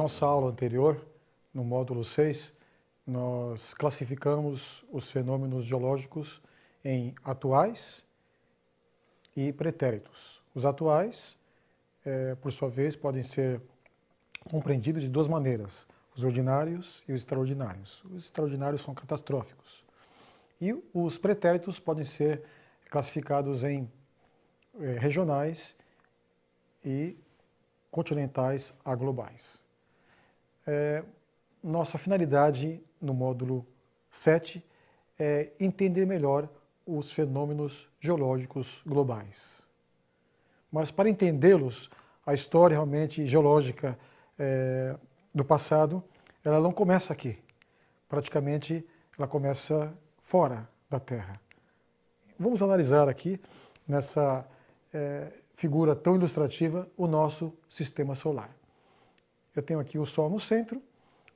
nossa aula anterior, no módulo 6, nós classificamos os fenômenos geológicos em atuais e pretéritos. Os atuais, por sua vez, podem ser compreendidos de duas maneiras, os ordinários e os extraordinários. Os extraordinários são catastróficos. E os pretéritos podem ser classificados em regionais e continentais a globais. Nossa finalidade no módulo 7 é entender melhor os fenômenos geológicos globais. Mas para entendê-los, a história realmente geológica do passado, ela não começa aqui. Praticamente, ela começa fora da Terra. Vamos analisar aqui, nessa figura tão ilustrativa, o nosso sistema solar. Eu tenho aqui o Sol no centro,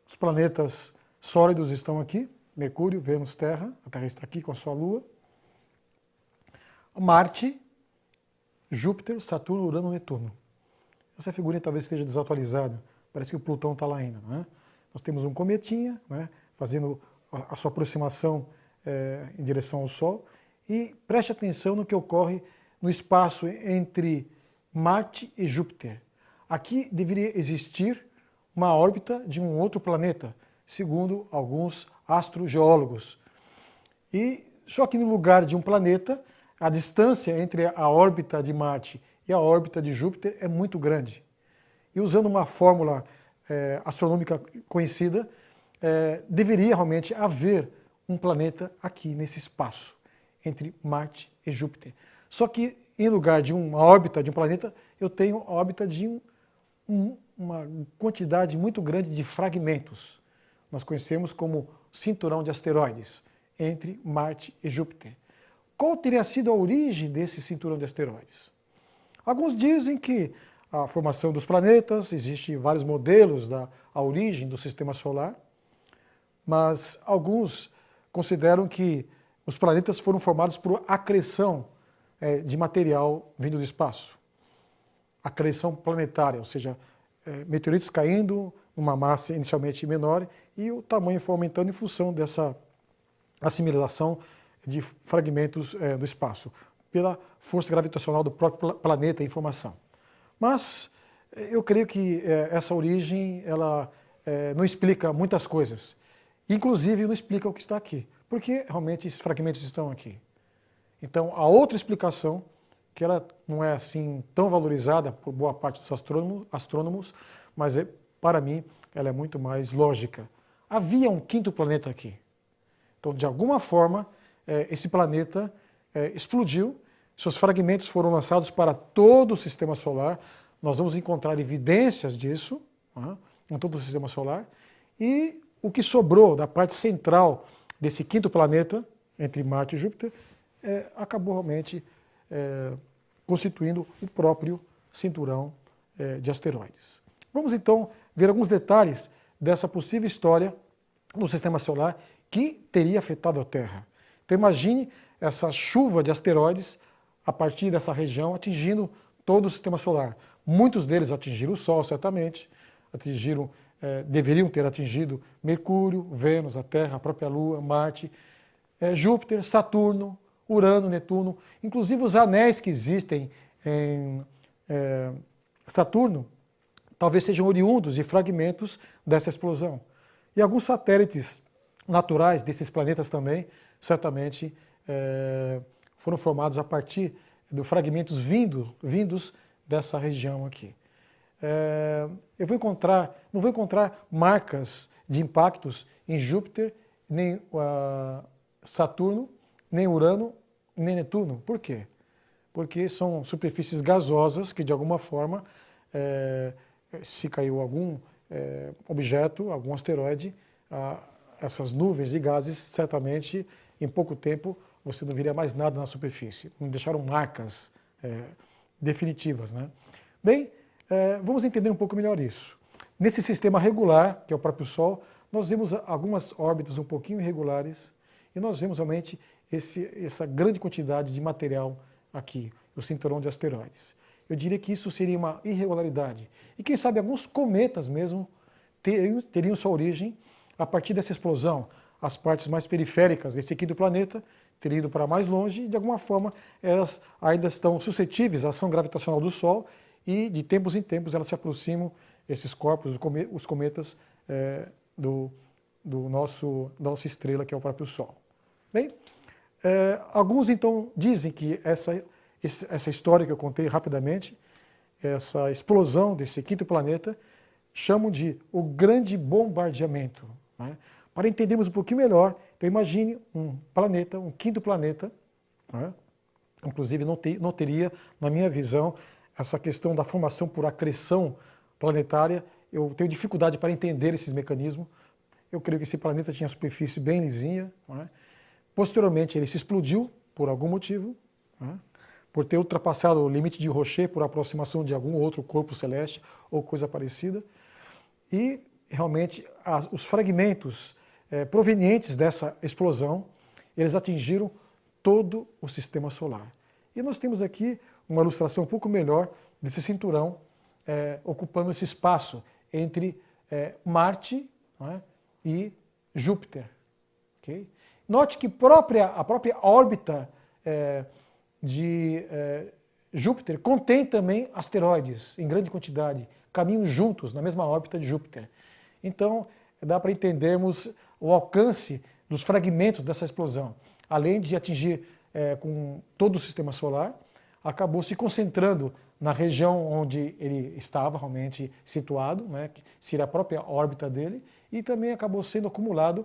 os planetas sólidos estão aqui, Mercúrio, Vênus, Terra, a Terra está aqui com a sua Lua, Marte, Júpiter, Saturno, Urano, Netuno. Essa figurinha talvez esteja desatualizada, parece que o Plutão está lá ainda, não é? Nós temos um cometinha, né, fazendo a sua aproximação em direção ao Sol, e preste atenção no que ocorre no espaço entre Marte e Júpiter. Aqui deveria existir uma órbita de um outro planeta, segundo alguns astrogeólogos. E só que no lugar de um planeta, a distância entre a órbita de Marte e a órbita de Júpiter é muito grande. E usando uma fórmula astronômica conhecida, deveria realmente haver um planeta aqui nesse espaço, entre Marte e Júpiter. Só que em lugar de uma órbita de um planeta, eu tenho a órbita de uma quantidade muito grande de fragmentos. Nós conhecemos como cinturão de asteroides, entre Marte e Júpiter. Qual teria sido a origem desse cinturão de asteroides? Alguns dizem que a formação dos planetas, existem vários modelos da origem do sistema solar, mas alguns consideram que os planetas foram formados por acreção de material vindo do espaço. Acreção planetária, ou seja, meteoritos caindo numa massa inicialmente menor e o tamanho foi aumentando em função dessa assimilação de fragmentos do espaço, pela força gravitacional do próprio planeta em formação. Mas eu creio que essa origem ela não explica muitas coisas, inclusive não explica o que está aqui, porque realmente esses fragmentos estão aqui. Então, a outra explicação, que ela não é assim tão valorizada por boa parte dos astrônomos, mas para mim ela é muito mais lógica. Havia um quinto planeta aqui. Então, de alguma forma, esse planeta explodiu, seus fragmentos foram lançados para todo o sistema solar. Nós vamos encontrar evidências disso em todo o sistema solar. E o que sobrou da parte central desse quinto planeta, entre Marte e Júpiter, acabou realmente constituindo o próprio cinturão de asteroides. Vamos então ver alguns detalhes dessa possível história do sistema solar que teria afetado a Terra. Então imagine essa chuva de asteroides a partir dessa região atingindo todo o sistema solar. Muitos deles atingiram o Sol, certamente, deveriam ter atingido Mercúrio, Vênus, a Terra, a própria Lua, Marte, Júpiter, Saturno, Urano, Netuno, inclusive os anéis que existem em Saturno, talvez sejam oriundos de fragmentos dessa explosão. E alguns satélites naturais desses planetas também, certamente, foram formados a partir de fragmentos vindos dessa região aqui. Eu não vou encontrar marcas de impactos em Júpiter, nem Saturno, nem Urano, nem Netuno. Por quê? Porque são superfícies gasosas que, de alguma forma, se caiu algum objeto, algum asteroide, essas nuvens de gases, certamente, em pouco tempo, você não veria mais nada na superfície. Não deixaram marcas definitivas, né? Bem, vamos entender um pouco melhor isso. Nesse sistema regular, que é o próprio Sol, nós vemos algumas órbitas um pouquinho irregulares e nós vemos realmente essa grande quantidade de material aqui, o cinturão de asteroides. Eu diria que isso seria uma irregularidade. E quem sabe alguns cometas mesmo teriam sua origem a partir dessa explosão. As partes mais periféricas desse quinto planeta teriam ido para mais longe e, de alguma forma, elas ainda estão suscetíveis à ação gravitacional do Sol e, de tempos em tempos, elas se aproximam, esses corpos, os cometas, da nossa estrela, que é o próprio Sol. Bem, alguns, então, dizem que essa história que eu contei rapidamente, essa explosão desse quinto planeta, chamam de o grande bombardeamento. Né? Para entendermos um pouquinho melhor, então imagine um planeta, um quinto planeta, né? Inclusive não teria, na minha visão, essa questão da formação por acreção planetária. Eu tenho dificuldade para entender esses mecanismos. Eu creio que esse planeta tinha a superfície bem lisinha. Né? Posteriormente ele se explodiu por algum motivo, né? Por ter ultrapassado o limite de Roche por aproximação de algum outro corpo celeste ou coisa parecida. E realmente os fragmentos provenientes dessa explosão, eles atingiram todo o sistema solar. E nós temos aqui uma ilustração um pouco melhor desse cinturão ocupando esse espaço entre Marte, né, e Júpiter. Okay? Note que a própria órbita de Júpiter contém também asteroides em grande quantidade, caminham juntos na mesma órbita de Júpiter. Então, dá para entendermos o alcance dos fragmentos dessa explosão. Além de atingir com todo o sistema solar, acabou se concentrando na região onde ele estava realmente situado, né, que seria a própria órbita dele, e também acabou sendo acumulado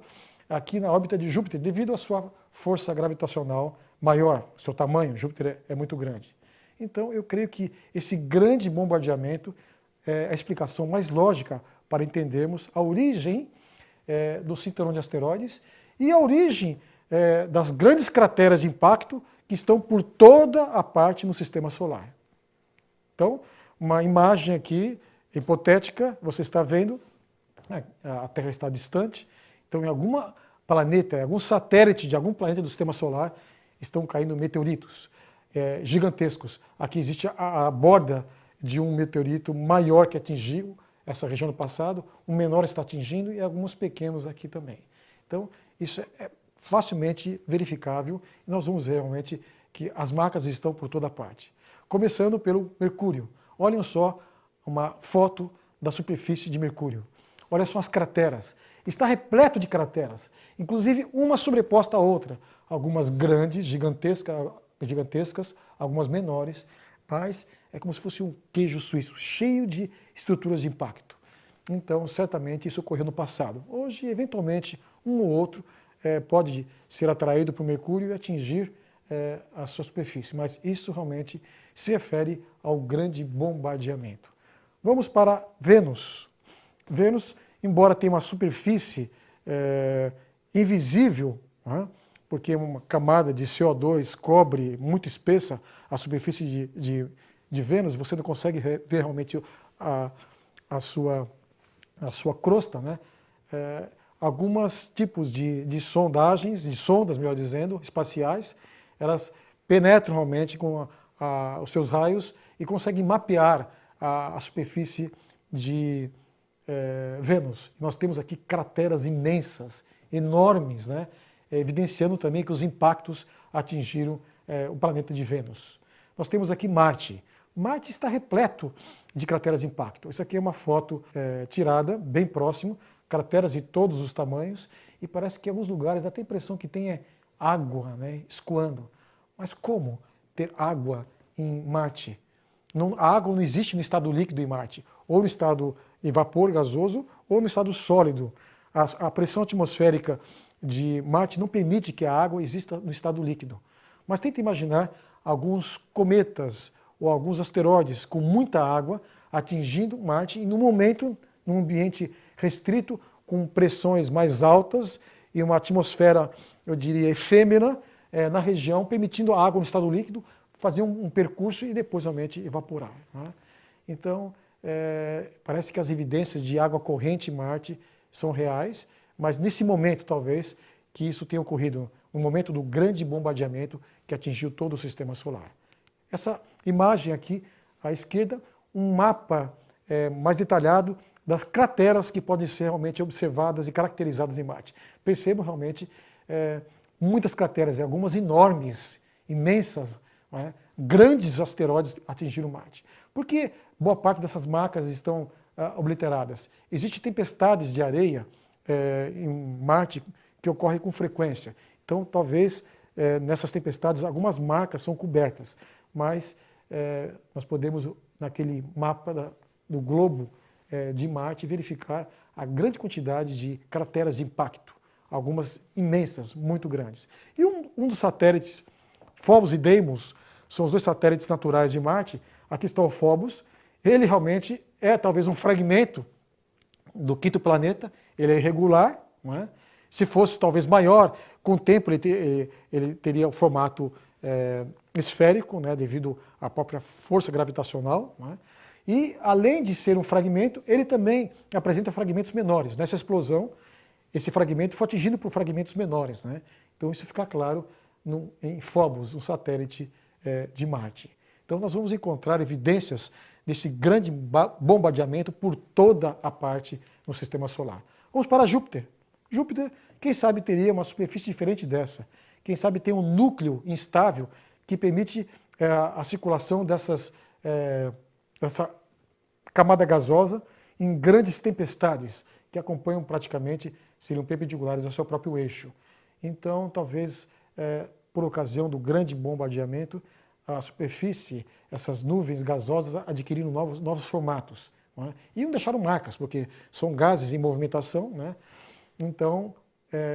aqui na órbita de Júpiter, devido à sua força gravitacional maior, seu tamanho. Júpiter é muito grande. Então, eu creio que esse grande bombardeamento é a explicação mais lógica para entendermos a origem do cinturão de asteroides e a origem das grandes crateras de impacto que estão por toda a parte no sistema solar. Então, uma imagem aqui hipotética, você está vendo, a Terra está distante, então em algum planeta, em algum satélite de algum planeta do sistema solar, estão caindo meteoritos gigantescos. Aqui existe a borda de um meteorito maior que atingiu essa região no passado, um menor está atingindo e alguns pequenos aqui também. Então, isso é facilmente verificável e nós vamos ver realmente que as marcas estão por toda parte. Começando pelo Mercúrio. Olhem só uma foto da superfície de Mercúrio. Olha só as crateras. Está repleto de crateras, inclusive uma sobreposta à outra. Algumas grandes, gigantescas, algumas menores, mas é como se fosse um queijo suíço, cheio de estruturas de impacto. Então, certamente isso ocorreu no passado. Hoje, eventualmente, um ou outro pode ser atraído por Mercúrio e atingir a sua superfície, mas isso realmente se refere ao grande bombardeamento. Vamos para Vênus. Vênus, embora tenha uma superfície invisível, né, porque uma camada de CO2 cobre muito espessa a superfície de Vênus, você não consegue ver realmente a sua crosta, né? Alguns tipos de sondagens, de sondas, melhor dizendo, espaciais, elas penetram realmente com os seus raios e conseguem mapear a superfície de Vênus. Nós temos aqui crateras imensas, enormes, né? Evidenciando também que os impactos atingiram o planeta de Vênus. Nós temos aqui Marte. Marte está repleto de crateras de impacto. Isso aqui é uma foto tirada bem próximo, crateras de todos os tamanhos, e parece que em alguns lugares dá até a impressão que tem água, né, escoando. Mas como ter água em Marte? A água não existe no estado líquido em Marte, ou no estado em vapor gasoso, ou no estado sólido. A pressão atmosférica de Marte não permite que a água exista no estado líquido. Mas tenta imaginar alguns cometas ou alguns asteroides com muita água atingindo Marte e, no momento, num ambiente restrito, com pressões mais altas e uma atmosfera, eu diria, efêmera na região, permitindo a água no estado líquido fazer um percurso e depois realmente evaporar. Né? Então, parece que as evidências de água corrente em Marte são reais, mas nesse momento, talvez, que isso tenha ocorrido, no momento do grande bombardeamento que atingiu todo o sistema solar. Essa imagem aqui, à esquerda, um mapa mais detalhado das crateras que podem ser realmente observadas e caracterizadas em Marte. Percebam realmente muitas crateras, algumas enormes, imensas, né? Grandes asteroides atingiram Marte. Por que boa parte dessas marcas estão obliteradas? Existem tempestades de areia em Marte que ocorrem com frequência. Então, talvez nessas tempestades algumas marcas são cobertas, mas nós podemos, naquele mapa do globo de Marte, verificar a grande quantidade de crateras de impacto, algumas imensas, muito grandes. E um dos satélites, Phobos e Deimos, são os dois satélites naturais de Marte. Aqui está o Phobos. Ele realmente é talvez um fragmento do quinto planeta, ele é irregular, não é? Se fosse talvez maior, com o tempo ele teria o formato esférico, né, devido à própria força gravitacional, não é? E além de ser um fragmento, ele também apresenta fragmentos menores. Nessa explosão, esse fragmento foi atingido por fragmentos menores, né? Então isso fica claro em Phobos, um satélite de Marte. Então nós vamos encontrar evidências desse grande bombardeamento por toda a parte no Sistema Solar. Vamos para Júpiter. Júpiter, quem sabe, teria uma superfície diferente dessa. Quem sabe tem um núcleo instável que permite a circulação dessa camada gasosa em grandes tempestades que acompanham praticamente, seriam perpendiculares ao seu próprio eixo. Então, talvez, por ocasião do grande bombardeamento, a superfície, essas nuvens gasosas adquiriram novos formatos. Não é? E não deixaram marcas, porque são gases em movimentação, né? Então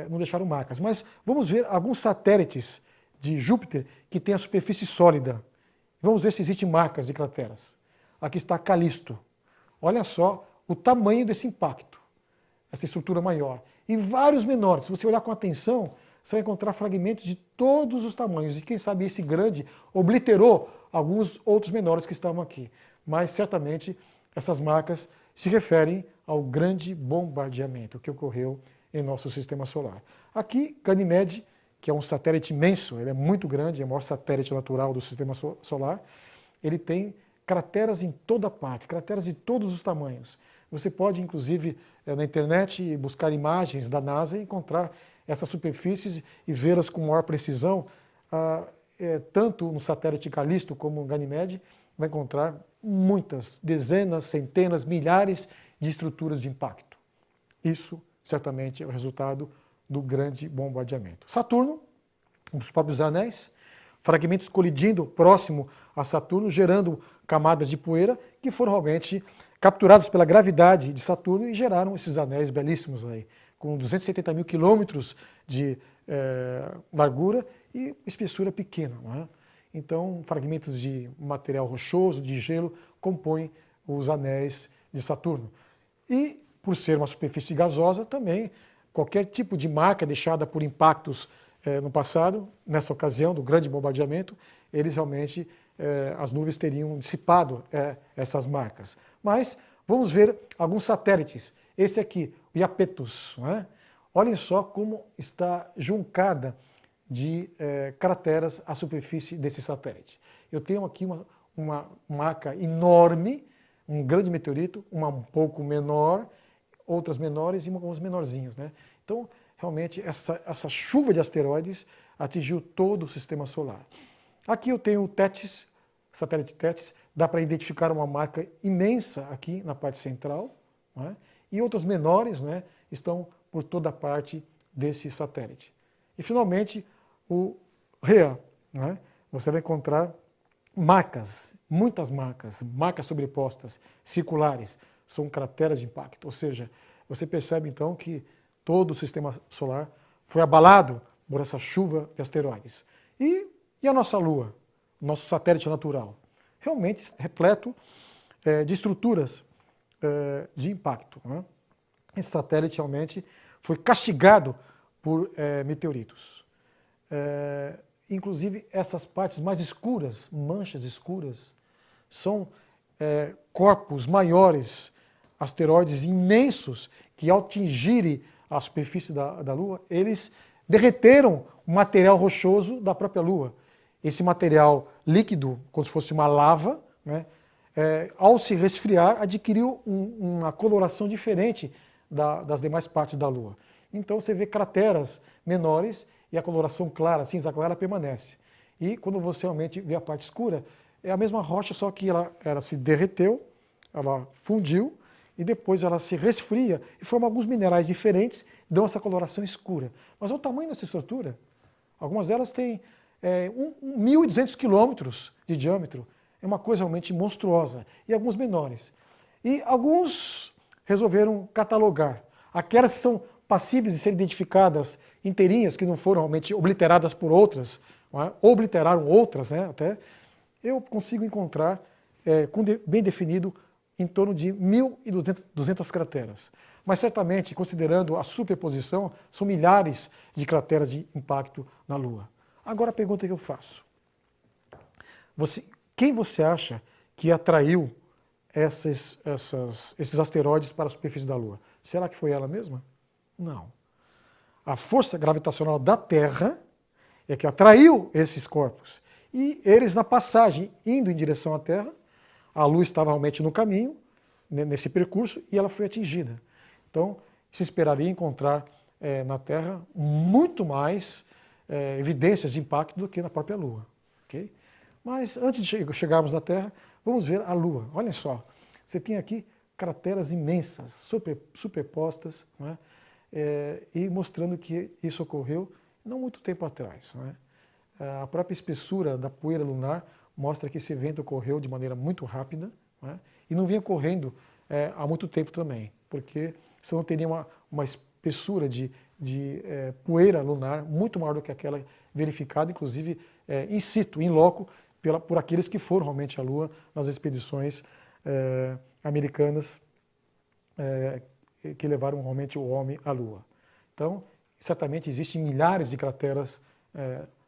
não deixaram marcas. Mas vamos ver alguns satélites de Júpiter que têm a superfície sólida. Vamos ver se existem marcas de crateras. Aqui está Calisto. Olha só o tamanho desse impacto, essa estrutura maior. E vários menores. Se você olhar com atenção, você vai encontrar fragmentos de todos os tamanhos. E quem sabe esse grande obliterou alguns outros menores que estavam aqui. Mas certamente essas marcas se referem ao grande bombardeamento que ocorreu em nosso Sistema Solar. Aqui, Ganymede, que é um satélite imenso, ele é muito grande, é o maior satélite natural do Sistema Solar. Ele tem crateras em toda parte, crateras de todos os tamanhos. Você pode, inclusive, na internet buscar imagens da NASA e encontrar essas superfícies e vê-las com maior precisão. Tanto no satélite Calisto como no Ganymede, vai encontrar muitas, dezenas, centenas, milhares de estruturas de impacto. Isso, certamente, é o resultado do grande bombardeamento. Saturno, um dos próprios anéis, fragmentos colidindo próximo a Saturno, gerando camadas de poeira que foram realmente capturados pela gravidade de Saturno e geraram esses anéis belíssimos aí, com 270 mil quilômetros de largura e espessura pequena. Não é? Então, fragmentos de material rochoso, de gelo, compõem os anéis de Saturno. E, por ser uma superfície gasosa, também qualquer tipo de marca deixada por impactos no passado, nessa ocasião do grande bombardeamento, eles realmente, as nuvens teriam dissipado essas marcas. Mas vamos ver alguns satélites. Esse aqui, o Iapetus, não é? Olhem só como está juncada de crateras a superfície desse satélite. Eu tenho aqui uma marca enorme, um grande meteorito, uma um pouco menor, outras menores e alguns menorzinhos, né? Então, realmente, essa chuva de asteroides atingiu todo o Sistema Solar. Aqui eu tenho o Tétis, satélite Tétis, dá para identificar uma marca imensa aqui na parte central, né? E outras menores, né, estão por toda a parte desse satélite. E, finalmente, o Rhea, né? Você vai encontrar marcas, muitas marcas sobrepostas, circulares, são crateras de impacto. Ou seja, você percebe então que todo o Sistema Solar foi abalado por essa chuva de asteroides. E a nossa Lua, nosso satélite natural? Realmente repleto de estruturas de impacto. Né? Esse satélite realmente foi castigado por meteoritos. Inclusive, essas partes mais escuras, manchas escuras, são corpos maiores, asteroides imensos, que ao atingirem a superfície da Lua, eles derreteram o material rochoso da própria Lua. Esse material líquido, como se fosse uma lava, né, ao se resfriar, adquiriu uma coloração diferente das demais partes da Lua. Então você vê crateras menores e a coloração clara, cinza clara, permanece. E quando você realmente vê a parte escura, é a mesma rocha, só que ela se derreteu, ela fundiu, e depois ela se resfria e forma alguns minerais diferentes, dão essa coloração escura. Mas olha o tamanho dessa estrutura. Algumas delas têm 1.200 quilômetros de diâmetro. É uma coisa realmente monstruosa. E alguns menores. E alguns resolveram catalogar. Aquelas que são passíveis de serem identificadas inteirinhas, que não foram realmente obliteradas por outras, ou obliteraram outras, né, até, eu consigo encontrar bem definido em torno de 1.200 crateras. Mas certamente, considerando a superposição, são milhares de crateras de impacto na Lua. Agora a pergunta que eu faço. Quem você acha que atraiu esses asteroides para a superfície da Lua? Será que foi ela mesma? Não. A força gravitacional da Terra é que atraiu esses corpos. E eles, na passagem, indo em direção à Terra, a Lua estava realmente no caminho, nesse percurso, e ela foi atingida. Então, se esperaria encontrar na Terra muito mais evidências de impacto do que na própria Lua. Okay? Mas antes de chegarmos na Terra, vamos ver a Lua. Olhem só, você tem aqui crateras imensas, superpostas, não é? E mostrando que isso ocorreu não muito tempo atrás. Não é? A própria espessura da poeira lunar mostra que esse evento ocorreu de maneira muito rápida, não é? E não vinha ocorrendo há muito tempo também, porque você não teria uma espessura de poeira lunar muito maior do que aquela verificada, inclusive in situ, in loco, por aqueles que foram realmente à Lua nas expedições americanas que levaram realmente o homem à Lua. Então, certamente existem milhares de crateras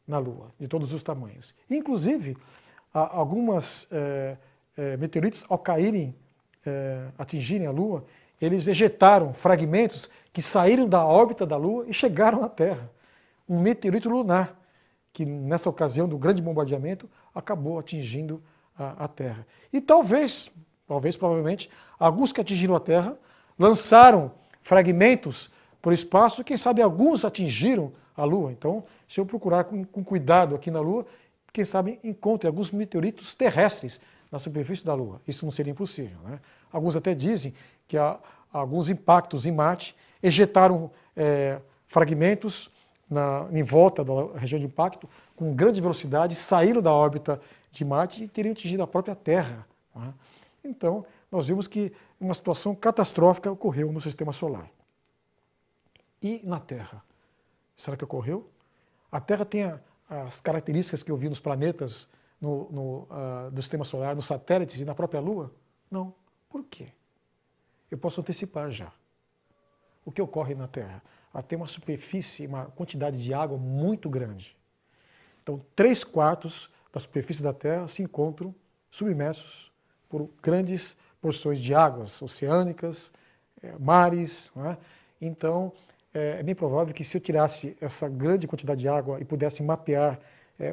na Lua, de todos os tamanhos. Inclusive, algumas meteoritos, ao caírem, atingirem a Lua, eles ejetaram fragmentos que saíram da órbita da Lua e chegaram à Terra. Um meteorito lunar, que nessa ocasião do grande bombardeamento, acabou atingindo a Terra. E provavelmente, alguns que atingiram a Terra lançaram fragmentos por espaço, quem sabe alguns atingiram a Lua. Então, se eu procurar com cuidado aqui na Lua, quem sabe encontre alguns meteoritos terrestres na superfície da Lua. Isso não seria impossível, né? Alguns até dizem que alguns impactos em Marte ejetaram fragmentos em volta da região de impacto com grande velocidade, saíram da órbita de Marte e teriam atingido a própria Terra. Né? Então, nós vimos que uma situação catastrófica ocorreu no Sistema Solar. E na Terra? Será que ocorreu? A Terra tem as características que eu vi nos planetas do Sistema Solar, nos satélites e na própria Lua? Não. Por quê? Eu posso antecipar já. O que ocorre na Terra? Ela tem uma superfície, uma quantidade de água muito grande. Então, 3/4 da superfície da Terra se encontram submersos por grandes porções de águas oceânicas, mares. Não é? Então, é bem provável que se eu tirasse essa grande quantidade de água e pudesse mapear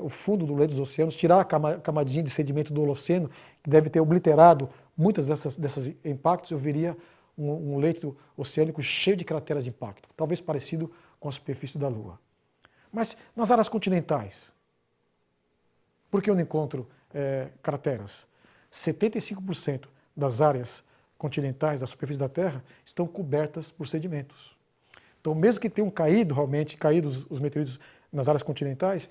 o fundo do leito dos oceanos, tirar a camadinha de sedimento do Holoceno, que deve ter obliterado muitas desses impactos, eu veria um leito oceânico cheio de crateras de impacto, talvez parecido com a superfície da Lua. Mas nas áreas continentais, por que eu não encontro crateras? 75% das áreas continentais da superfície da Terra estão cobertas por sedimentos. Então, mesmo que tenham caídos os meteoritos nas áreas continentais,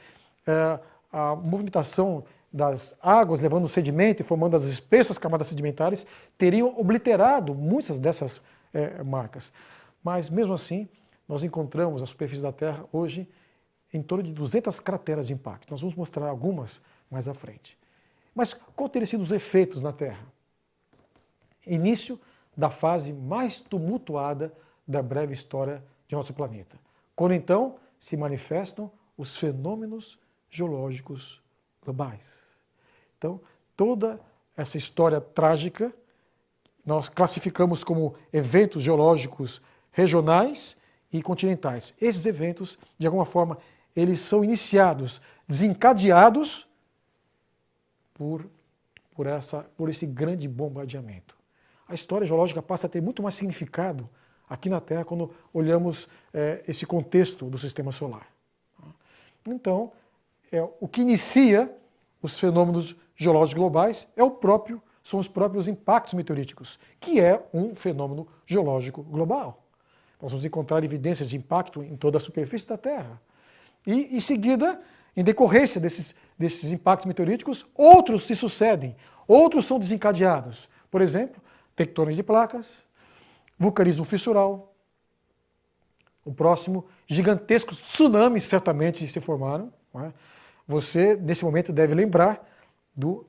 a movimentação das águas levando o sedimento e formando as espessas camadas sedimentares teriam obliterado muitas dessas marcas. Mas, mesmo assim, nós encontramos a superfície da Terra hoje em torno de 200 crateras de impacto. Nós vamos mostrar algumas mais à frente. Mas qual teriam sido os efeitos na Terra? Início da fase mais tumultuada da breve história de nosso planeta. Quando então se manifestam os fenômenos geológicos globais. Então, toda essa história trágica nós classificamos como eventos geológicos regionais e continentais. Esses eventos, de alguma forma, eles são iniciados, desencadeados por por esse grande bombardeamento. A história geológica passa a ter muito mais significado aqui na Terra quando olhamos esse contexto do sistema solar. Então, o que inicia os fenômenos geológicos globais são os próprios impactos meteoríticos, que é um fenômeno geológico global. Nós vamos encontrar evidências de impacto em toda a superfície da Terra. E, em seguida, em decorrência desses impactos meteoríticos, outros se sucedem, outros são desencadeados. Por exemplo, tectônica de placas, vulcanismo fissural. O próximo, gigantescos tsunamis certamente se formaram. Não é? Você, nesse momento, deve lembrar do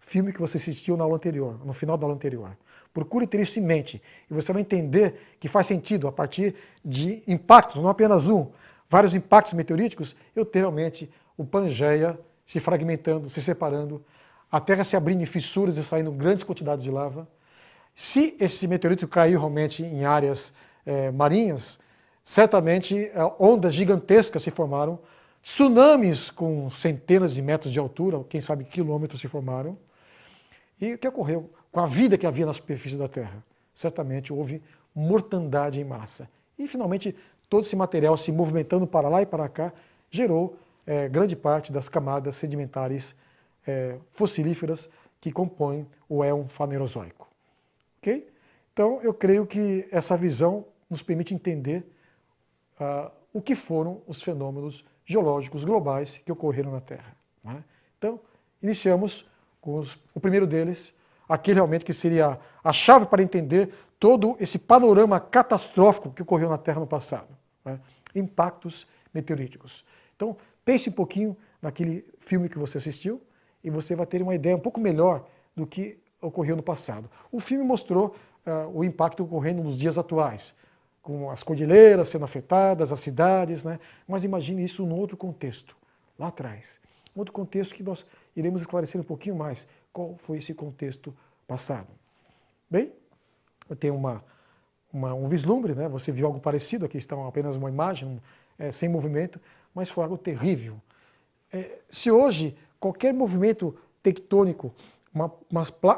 filme que você assistiu na aula anterior, no final da aula anterior. Procure ter isso em mente e você vai entender que faz sentido, a partir de impactos, não apenas um, vários impactos meteoríticos, eu ter realmente o Pangeia se fragmentando, se separando, a Terra se abrindo em fissuras e saindo grandes quantidades de lava. Se esse meteorito caiu realmente em áreas marinhas, certamente ondas gigantescas se formaram, tsunamis com centenas de metros de altura, quem sabe quilômetros se formaram. E o que ocorreu com a vida que havia na superfície da Terra? Certamente houve mortandade em massa. E finalmente todo esse material se movimentando para lá e para cá gerou grande parte das camadas sedimentares fossilíferas que compõem o éon fanerozoico. Okay? Então eu creio que essa visão nos permite entender o que foram os fenômenos geológicos globais que ocorreram na Terra. Né? Então, iniciamos com o primeiro deles, aquele realmente que seria a chave para entender todo esse panorama catastrófico que ocorreu na Terra no passado. Né? Impactos meteoríticos. Então, pense um pouquinho naquele filme que você assistiu e você vai ter uma ideia um pouco melhor do que ocorreu no passado. O filme mostrou o impacto ocorrendo nos dias atuais, com as cordilheiras sendo afetadas, as cidades, né? Mas imagine isso num outro contexto, lá atrás. Um outro contexto que nós iremos esclarecer um pouquinho mais qual foi esse contexto passado. Bem, eu tenho um vislumbre, né? Você viu algo parecido, aqui está apenas uma imagem, sem movimento, mas foi algo terrível. Se hoje qualquer movimento tectônico,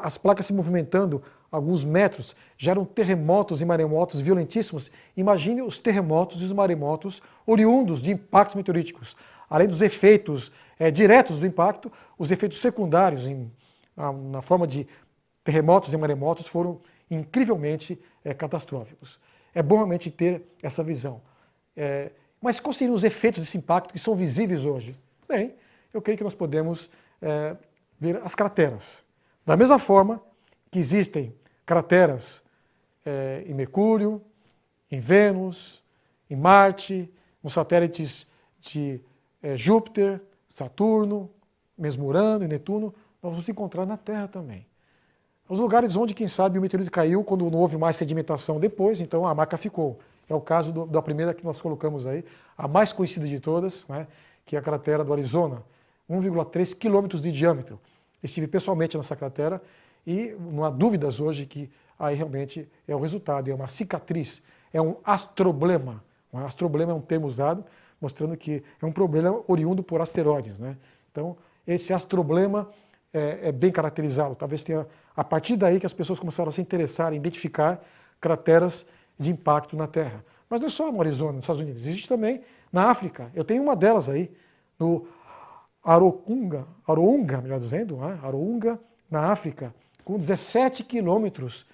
as placas se movimentando alguns metros, geram terremotos e maremotos violentíssimos, imagine os terremotos e os maremotos oriundos de impactos meteoríticos. Além dos efeitos diretos do impacto, os efeitos secundários na forma de terremotos e maremotos foram incrivelmente catastróficos. É bom realmente ter essa visão. Mas quais seriam os efeitos desse impacto que são visíveis hoje? Bem, eu creio que nós podemos ver as crateras. Da mesma forma que existem crateras em Mercúrio, em Vênus, em Marte, nos satélites de Júpiter, Saturno, mesmo Urano e Netuno, nós vamos encontrar na Terra também. Os lugares onde, quem sabe, o meteorito caiu quando não houve mais sedimentação depois, então a marca ficou. É o caso da primeira que nós colocamos aí, a mais conhecida de todas, né, que é a cratera do Arizona, 1,3 quilômetros de diâmetro. Estive pessoalmente nessa cratera e não há dúvidas hoje que aí realmente é o resultado, é uma cicatriz, é um astroblema. Um astroblema é um termo usado mostrando que é um problema oriundo por asteroides, né? Então, esse astroblema é bem caracterizado. Talvez tenha a partir daí que as pessoas começaram a se interessar em identificar crateras de impacto na Terra. Mas não é só no Arizona, nos Estados Unidos. Existe também na África. Eu tenho uma delas aí, no Arounga, melhor dizendo, né? Arounga, na África, com 17 quilômetros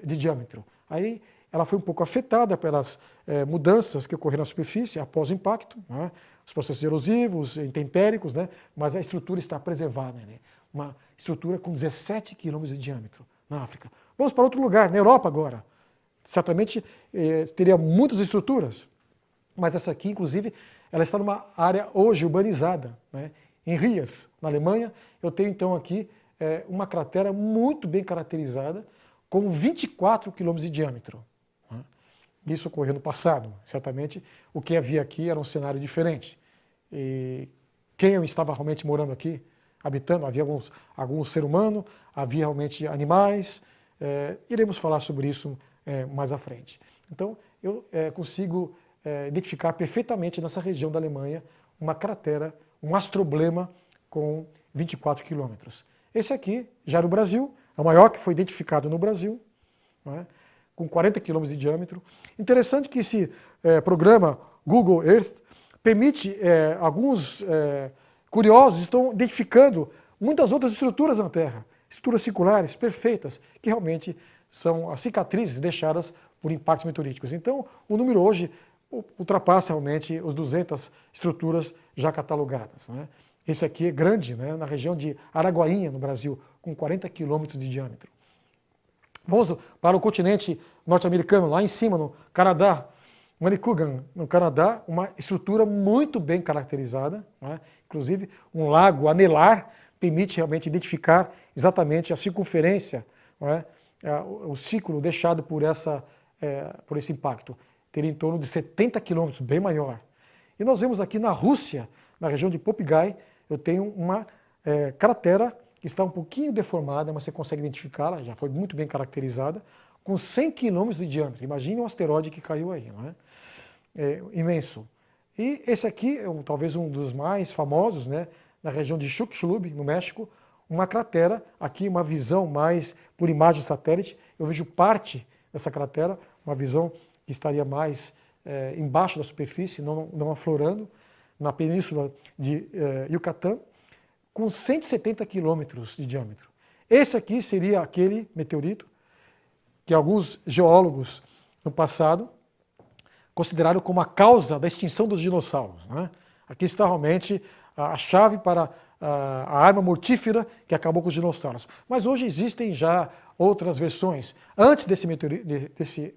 de diâmetro. Aí ela foi um pouco afetada pelas mudanças que ocorreram na superfície após o impacto, né? Os processos erosivos, intempéricos, né? Mas a estrutura está preservada, né? Uma estrutura com 17 quilômetros de diâmetro na África. Vamos para outro lugar, na Europa agora. Certamente teria muitas estruturas, mas essa aqui, inclusive, ela está numa área hoje urbanizada, né? Em Rias, na Alemanha. Eu tenho então aqui uma cratera muito bem caracterizada, com 24 quilômetros de diâmetro. Né? Isso ocorreu no passado. Certamente o que havia aqui era um cenário diferente. E quem estava realmente morando aqui, habitando, havia algum ser humano, havia realmente animais. Iremos falar sobre isso mais à frente. Então, eu consigo identificar perfeitamente nessa região da Alemanha uma cratera, um astroblema com 24 quilômetros. Esse aqui já era o Brasil, é o maior que foi identificado no Brasil, né, com 40 quilômetros de diâmetro. Interessante que esse programa Google Earth permite, alguns curiosos estão identificando muitas outras estruturas na Terra, estruturas circulares perfeitas, que realmente são as cicatrizes deixadas por impactos meteoríticos. Então, o número hoje ultrapassa realmente os 200 estruturas já catalogadas, né? Esse aqui é grande, né, na região de Araguainha, no Brasil, com 40 quilômetros de diâmetro. Vamos para o continente norte-americano, lá em cima, no Canadá, Manicouagan, no Canadá, uma estrutura muito bem caracterizada, né? Inclusive um lago anelar permite realmente identificar exatamente a circunferência, né? O ciclo deixado por esse impacto. Teria em torno de 70 quilômetros, bem maior. E nós vemos aqui na Rússia, na região de Popyay, eu tenho uma cratera que está um pouquinho deformada, mas você consegue identificá-la, já foi muito bem caracterizada, com 100 quilômetros de diâmetro. Imagine um asteroide que caiu aí, não é? Imenso. E esse aqui é talvez um dos mais famosos, né, na região de Chicxulub, no México, uma cratera, aqui uma visão mais por imagem de satélite, eu vejo parte dessa cratera, uma visão que estaria mais embaixo da superfície, não aflorando, na península de Yucatán, com 170 quilômetros de diâmetro. Esse aqui seria aquele meteorito que alguns geólogos no passado consideraram como a causa da extinção dos dinossauros, né? Aqui está realmente a chave para a arma mortífera que acabou com os dinossauros. Mas hoje existem já outras versões. Antes desse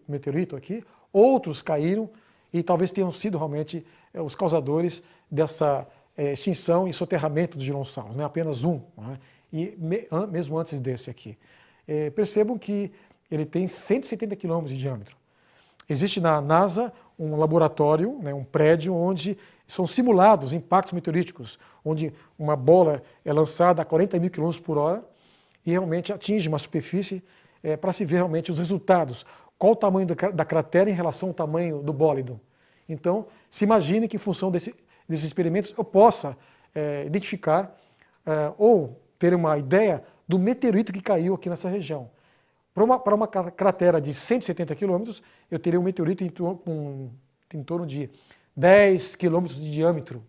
meteorito aqui, outros caíram e talvez tenham sido realmente os causadores dessa extinção e soterramento dos dinossauros, né? Apenas um, né? E mesmo antes desse aqui. Percebam que ele tem 170 quilômetros de diâmetro. Existe na NASA um laboratório, né, um prédio onde são simulados impactos meteoríticos, onde uma bola é lançada a 40 mil quilômetros por hora e realmente atinge uma superfície para se ver realmente os resultados. Qual o tamanho da cratera em relação ao tamanho do bólido. Então, se imagine que em função desses experimentos eu possa identificar ou ter uma ideia do meteorito que caiu aqui nessa região. Para uma cratera de 170 quilômetros, eu teria um meteorito em torno de 10 quilômetros de diâmetro.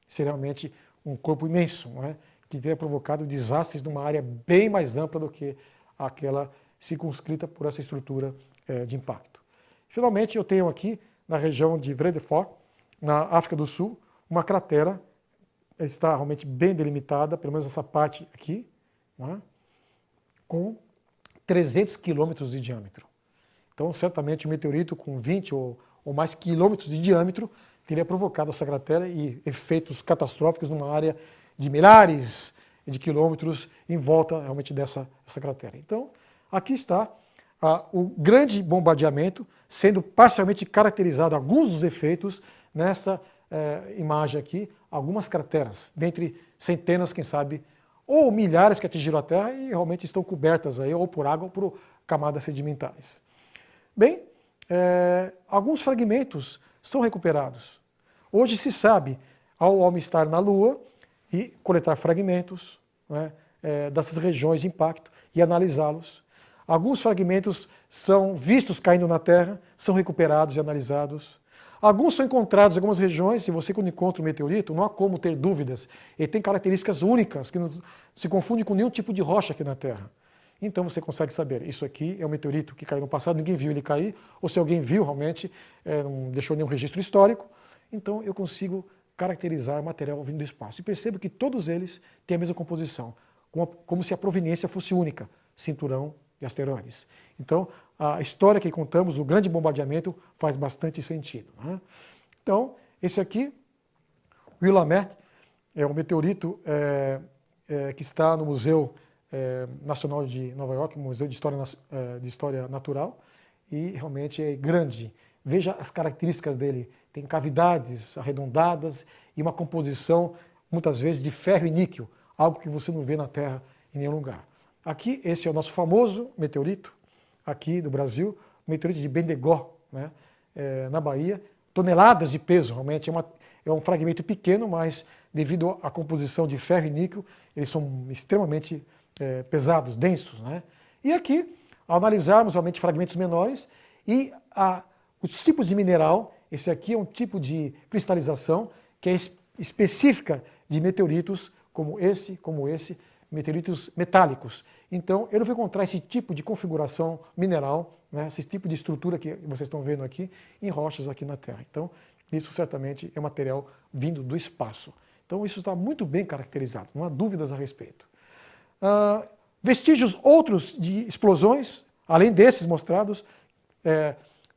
Seria realmente um corpo imenso, não é? Que teria provocado desastres numa área bem mais ampla do que aquela circunscrita por essa estrutura de impacto. Finalmente, eu tenho aqui, na região de Vredefort, na África do Sul, uma cratera, está realmente bem delimitada, pelo menos essa parte aqui, não é? Com 300 quilômetros de diâmetro. Então, certamente, um meteorito com 20 ou mais quilômetros de diâmetro teria provocado essa cratera e efeitos catastróficos numa área de milhares de quilômetros em volta realmente dessa cratera. Então, aqui está o grande bombardeamento sendo parcialmente caracterizado, alguns dos efeitos nessa imagem aqui, algumas crateras, dentre centenas, quem sabe, ou milhares que atingiram a Terra e realmente estão cobertas aí, ou por água ou por camadas sedimentares. Bem, alguns fragmentos são recuperados. Hoje se sabe, ao homem estar na Lua e coletar fragmentos, né, dessas regiões de impacto e analisá-los. Alguns fragmentos são vistos caindo na Terra, são recuperados e analisados. Alguns são encontrados em algumas regiões, e você quando encontra um meteorito, não há como ter dúvidas. Ele tem características únicas, que não se confunde com nenhum tipo de rocha aqui na Terra. Então você consegue saber, isso aqui é um meteorito que caiu no passado, ninguém viu ele cair, ou se alguém viu realmente, não deixou nenhum registro histórico, então eu consigo caracterizar material vindo do espaço. E percebo que todos eles têm a mesma composição, como se a proveniência fosse única, cinturão de asteroides. Então, a história que contamos, o grande bombardeamento, faz bastante sentido, né? Então, esse aqui, o Willamette, é um meteorito que está no Museu Nacional de Nova York, Museu de História Natural, e realmente é grande. Veja as características dele, tem cavidades arredondadas e uma composição, muitas vezes, de ferro e níquel, algo que você não vê na Terra em nenhum lugar. Aqui, esse é o nosso famoso meteorito, aqui do Brasil, o meteorito de Bendegó, né, na Bahia, toneladas de peso, realmente é um fragmento pequeno, mas devido à composição de ferro e níquel, eles são extremamente pesados, densos, né? E aqui, ao analisarmos realmente fragmentos menores e os tipos de mineral, esse aqui é um tipo de cristalização que é específica de meteoritos como esse, meteoritos metálicos. Então, eu não vou encontrar esse tipo de configuração mineral, né, esse tipo de estrutura que vocês estão vendo aqui, em rochas aqui na Terra. Então, isso certamente é material vindo do espaço. Então, isso está muito bem caracterizado, não há dúvidas a respeito. Vestígios outros de explosões, além desses mostrados,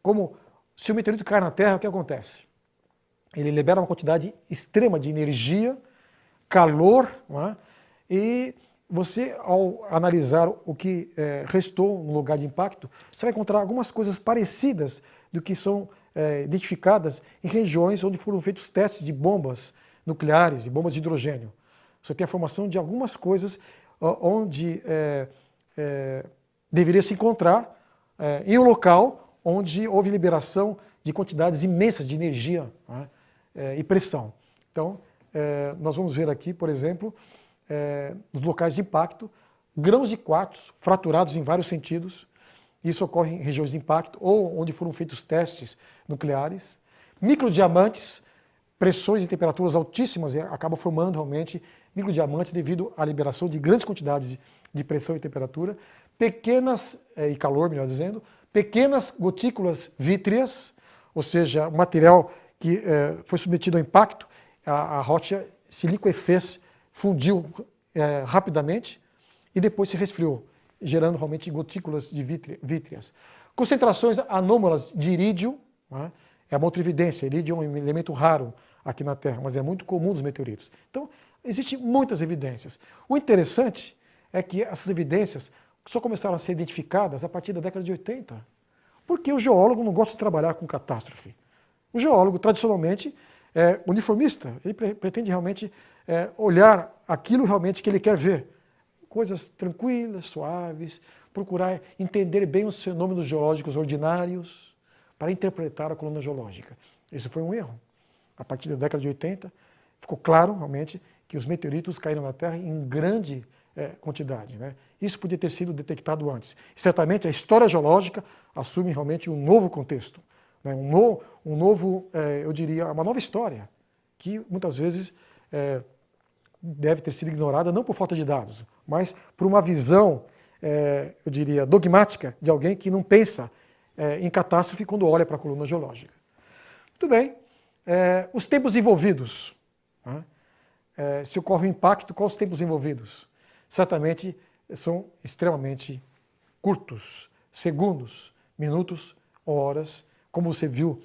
como se o meteorito cai na Terra, o que acontece? Ele libera uma quantidade extrema de energia, calor, não é? E você, ao analisar o que restou no lugar de impacto, você vai encontrar algumas coisas parecidas do que são identificadas em regiões onde foram feitos testes de bombas nucleares e bombas de hidrogênio. Você tem a formação de algumas coisas onde deveria se encontrar em um local onde houve liberação de quantidades imensas de energia, né, e pressão. Então, nós vamos ver aqui, por exemplo, nos locais de impacto, grãos de quartzo fraturados em vários sentidos. Isso ocorre em regiões de impacto ou onde foram feitos testes nucleares. Microdiamantes, pressões e temperaturas altíssimas acabam formando realmente microdiamantes devido à liberação de grandes quantidades de pressão e temperatura. Pequenas, e calor, melhor dizendo, pequenas gotículas vítreas, ou seja, um material que foi submetido ao impacto, a rocha se liquefez, fundiu rapidamente e depois se resfriou, gerando realmente gotículas de vítreas. Concentrações anômalas de irídio, né, é uma outra evidência. Irídio é um elemento raro aqui na Terra, mas é muito comum nos meteoritos. Então, existem muitas evidências. O interessante é que essas evidências só começaram a ser identificadas a partir da década de 80, porque o geólogo não gosta de trabalhar com catástrofe. O geólogo, tradicionalmente, é uniformista, ele pretende realmente olhar aquilo realmente que ele quer ver. Coisas tranquilas, suaves, procurar entender bem os fenômenos geológicos ordinários para interpretar a coluna geológica. Isso foi um erro. A partir da década de 80, ficou claro realmente que os meteoritos caíram na Terra em grande quantidade, né? Isso podia ter sido detectado antes. E, certamente a história geológica assume realmente um novo contexto, né? Eu diria, uma nova história, que muitas vezes deve ter sido ignorada não por falta de dados, mas por uma visão, eu diria, dogmática de alguém que não pensa em catástrofe quando olha para a coluna geológica. Muito bem. Os tempos envolvidos. Né? Se ocorre um impacto, quais os tempos envolvidos? Certamente são extremamente curtos, segundos, minutos, horas. Como você viu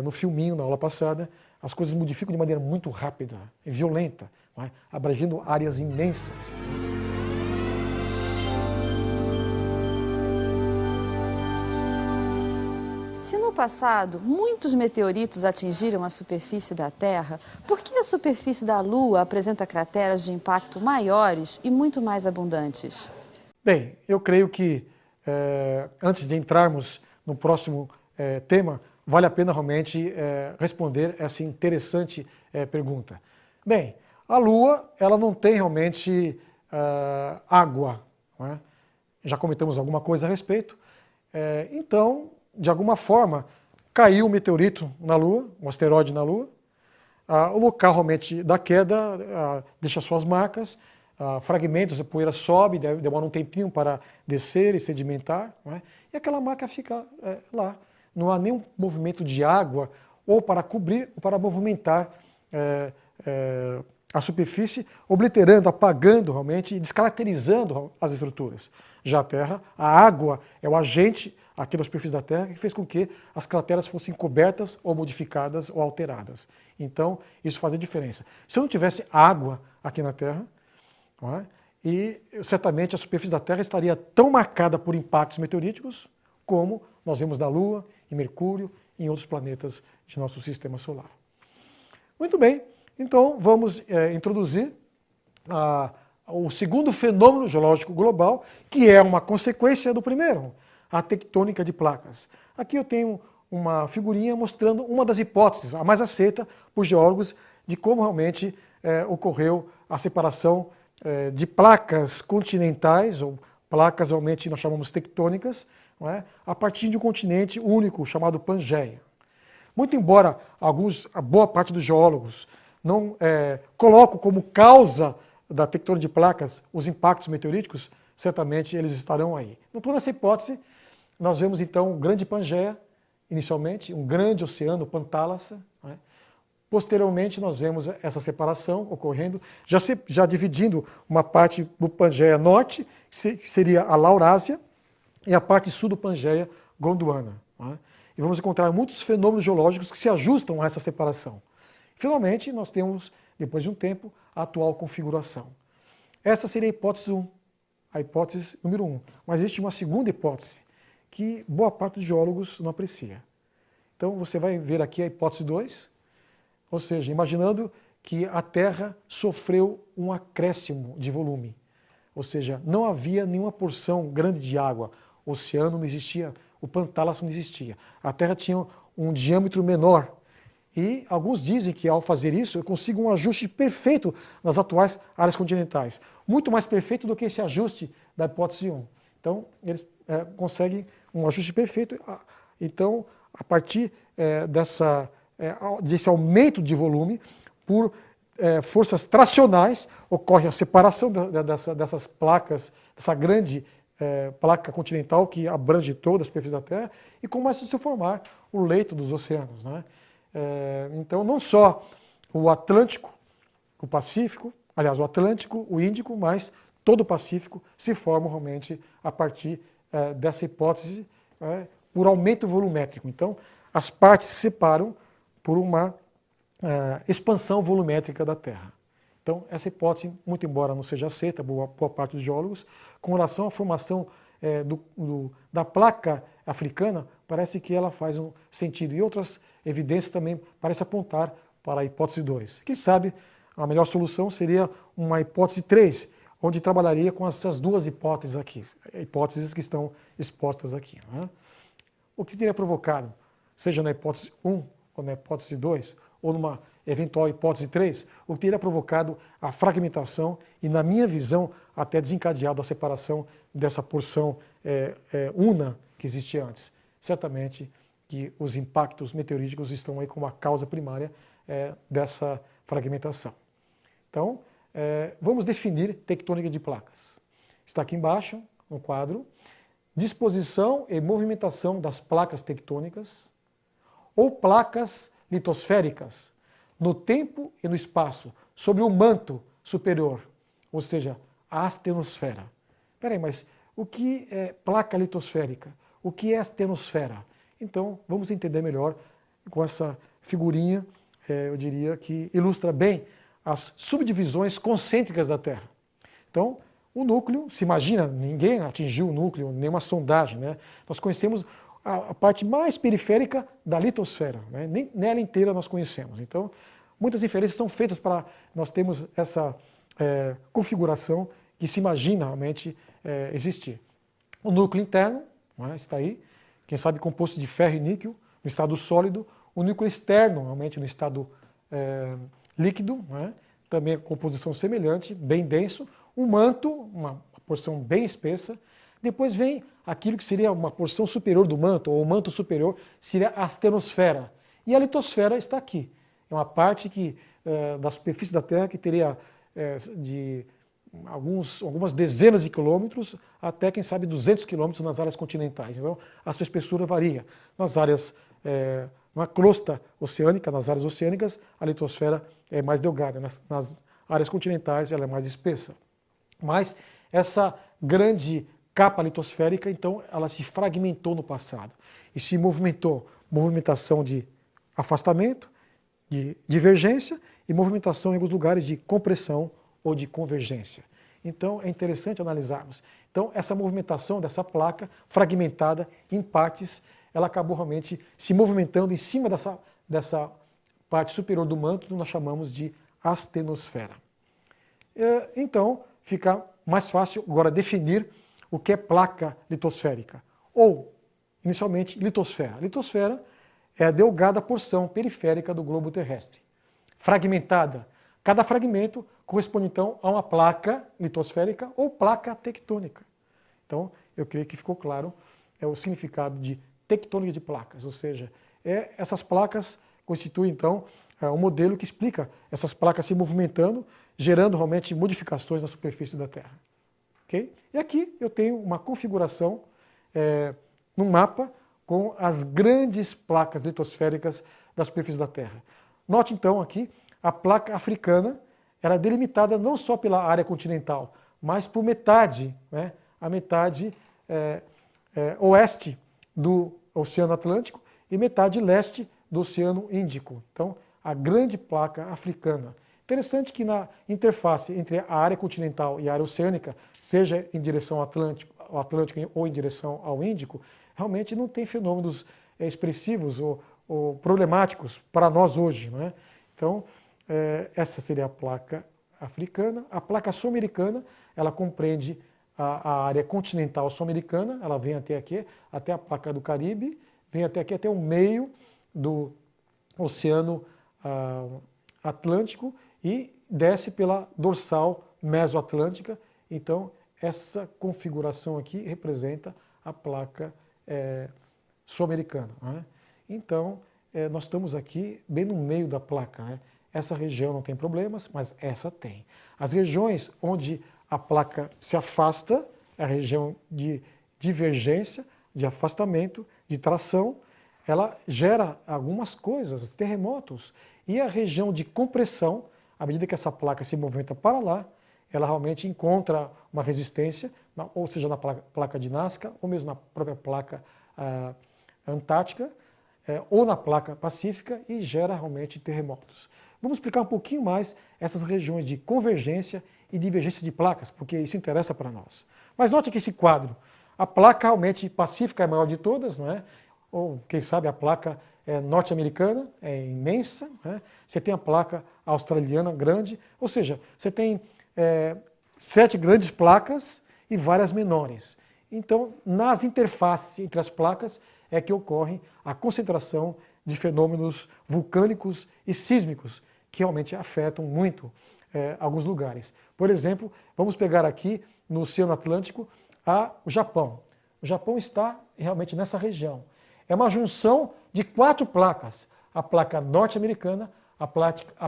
no filminho na aula passada, as coisas modificam de maneira muito rápida e violenta, não é? Abrangendo áreas imensas. Se no passado muitos meteoritos atingiram a superfície da Terra, por que a superfície da Lua apresenta crateras de impacto maiores e muito mais abundantes? Bem, eu creio que antes de entrarmos no próximo tema, vale a pena realmente responder essa interessante pergunta. Bem, a Lua ela não tem realmente água, não é? Já comentamos alguma coisa a respeito, então, de alguma forma, caiu um meteorito na Lua, um asteroide na Lua, o local realmente da queda deixa suas marcas, fragmentos de poeira sobe, demora um tempinho para descer e sedimentar, não é? E aquela marca fica lá. Não há nenhum movimento de água ou para cobrir ou para movimentar a superfície, obliterando, apagando realmente e descaracterizando as estruturas. Já a Terra, a água é o agente aqui na superfície da Terra que fez com que as crateras fossem cobertas ou modificadas ou alteradas. Então, isso faz a diferença. Se eu não tivesse água aqui na Terra, não é? E certamente a superfície da Terra estaria tão marcada por impactos meteoríticos como nós vemos na Lua, em Mercúrio e em outros planetas de nosso sistema solar. Muito bem, então vamos introduzir o segundo fenômeno geológico global, que é uma consequência do primeiro, a tectônica de placas. Aqui eu tenho uma figurinha mostrando uma das hipóteses, a mais aceita por geólogos, de como realmente ocorreu a separação de placas continentais, ou placas realmente nós chamamos tectônicas, não é? A partir de um continente único chamado Pangeia. Muito embora a boa parte dos geólogos não colocam como causa da tectônica de placas os impactos meteoríticos, certamente eles estarão aí. Então, toda essa hipótese, nós vemos então o grande Pangeia, inicialmente, um grande oceano, Pantálassa. Né? Posteriormente, nós vemos essa separação ocorrendo, já dividindo uma parte do Pangeia Norte, que seria a Laurásia, e a parte sul do Pangeia, Gondwana. Né? E vamos encontrar muitos fenômenos geológicos que se ajustam a essa separação. Finalmente, nós temos, depois de um tempo, a atual configuração. Essa seria a hipótese 1, a hipótese número 1. Mas existe uma segunda hipótese, que boa parte dos geólogos não aprecia. Então, você vai ver aqui a hipótese 2, ou seja, imaginando que a Terra sofreu um acréscimo de volume. Ou seja, não havia nenhuma porção grande de água. O oceano não existia, o Pantálasso não existia. A Terra tinha um diâmetro menor. E alguns dizem que ao fazer isso, eu consigo um ajuste perfeito nas atuais áreas continentais. Muito mais perfeito do que esse ajuste da hipótese 1. Então, eles conseguem um ajuste perfeito. Então, a partir desse aumento de volume, por forças tracionais, ocorre a separação dessas placas, dessa grande placa continental que abrange toda a superfície da Terra, e começa a se formar o leito dos oceanos. Né? Então, não só o Atlântico, o Pacífico, aliás, o Atlântico, o Índico, mas todo o Pacífico se forma realmente a partir dessa hipótese por aumento volumétrico. Então, as partes se separam por uma expansão volumétrica da Terra. Então, essa hipótese, muito embora não seja aceita por boa parte dos geólogos, com relação à formação da placa africana, parece que ela faz um sentido. E outras evidências também parecem apontar para a hipótese 2. Quem sabe a melhor solução seria uma hipótese 3, onde trabalharia com essas duas hipóteses aqui, hipóteses que estão expostas aqui. Né? O que teria provocado, seja na hipótese 1 ou na hipótese 2, ou numa eventual hipótese 3, o que teria provocado a fragmentação e, na minha visão, até desencadeado a separação dessa porção una que existia antes. Certamente que os impactos meteoríticos estão aí como a causa primária dessa fragmentação. Então, vamos definir tectônica de placas. Está aqui embaixo, no quadro, disposição e movimentação das placas tectônicas ou placas litosféricas no tempo e no espaço, sobre o manto superior, ou seja, a astenosfera. Espera aí, mas o que é placa litosférica? O que é astenosfera? Então, vamos entender melhor com essa figurinha, eu diria que ilustra bem as subdivisões concêntricas da Terra. Então, o núcleo, se imagina, ninguém atingiu o núcleo, nenhuma sondagem, né? Nós conhecemos a parte mais periférica da litosfera, né? Nem nela inteira nós conhecemos. Então, muitas inferências são feitas para nós termos essa configuração que se imagina realmente existir. O núcleo interno, né, está aí, quem sabe composto de ferro e níquel, no estado sólido. O núcleo externo, realmente no estado líquido, né, também composição semelhante, bem denso. Um manto, uma porção bem espessa. Depois vem aquilo que seria uma porção superior do manto, ou o manto superior, seria a astenosfera. E a litosfera está aqui. É uma parte da superfície da Terra que teria de algumas dezenas de quilômetros até, quem sabe, 200 quilômetros nas áreas continentais. Então, a sua espessura varia. Nas áreas, na crosta oceânica, nas áreas oceânicas, a litosfera é mais delgada. Nas áreas continentais, ela é mais espessa. Mas essa grande capa litosférica, então, ela se fragmentou no passado e se movimentou. Movimentação de afastamento, de divergência e movimentação em alguns lugares de compressão ou de convergência. Então, é interessante analisarmos. Então, essa movimentação dessa placa fragmentada em partes, ela acabou realmente se movimentando em cima dessa parte superior do manto, que nós chamamos de astenosfera. Então, fica mais fácil agora definir o que é placa litosférica. Ou, inicialmente, litosfera. Litosfera é a delgada porção periférica do globo terrestre. Fragmentada. Cada fragmento corresponde então a uma placa litosférica ou placa tectônica. Então, eu creio que ficou claro o significado de tectônica de placas, ou seja, essas placas constituem então um modelo que explica essas placas se movimentando, gerando realmente modificações na superfície da Terra. Okay? E aqui eu tenho uma configuração num mapa com as grandes placas litosféricas da superfície da Terra. Note então aqui, a placa africana era delimitada não só pela área continental, mas por metade, né, a metade oeste do Oceano Atlântico e metade leste do Oceano Índico. Então, a grande placa africana. Interessante que na interface entre a área continental e a área oceânica, seja em direção ao Atlântico ou em direção ao Índico, realmente não tem fenômenos expressivos ou problemáticos para nós hoje, não é? Então, essa seria a placa africana. A placa sul-americana, ela compreende a área continental sul-americana, ela vem até aqui, até a placa do Caribe, vem até aqui, até o meio do Oceano Atlântico e desce pela dorsal mesoatlântica. Então, essa configuração aqui representa a placa sul-americana, né? Então, nós estamos aqui bem no meio da placa, né? Essa região não tem problemas, mas essa tem. As regiões onde a placa se afasta, é a região de divergência, de afastamento, de tração, ela gera algumas coisas, terremotos. E a região de compressão, à medida que essa placa se movimenta para lá, ela realmente encontra uma resistência, ou seja, na placa de Nazca, ou mesmo na própria placa antártica, ou na placa pacífica, e gera realmente terremotos. Vamos explicar um pouquinho mais essas regiões de convergência e divergência de placas, porque isso interessa para nós. Mas note aqui esse quadro. A placa realmente pacífica é a maior de todas, não é? Ou, quem sabe, a placa norte-americana é imensa, né? Você tem a placa australiana grande, ou seja, você tem 7 grandes placas e várias menores. Então, nas interfaces entre as placas é que ocorre a concentração de fenômenos vulcânicos e sísmicos, que realmente afetam muito alguns lugares. Por exemplo, vamos pegar aqui no Oceano Atlântico o Japão. O Japão está realmente nessa região. É uma junção de 4 placas. A placa norte-americana, a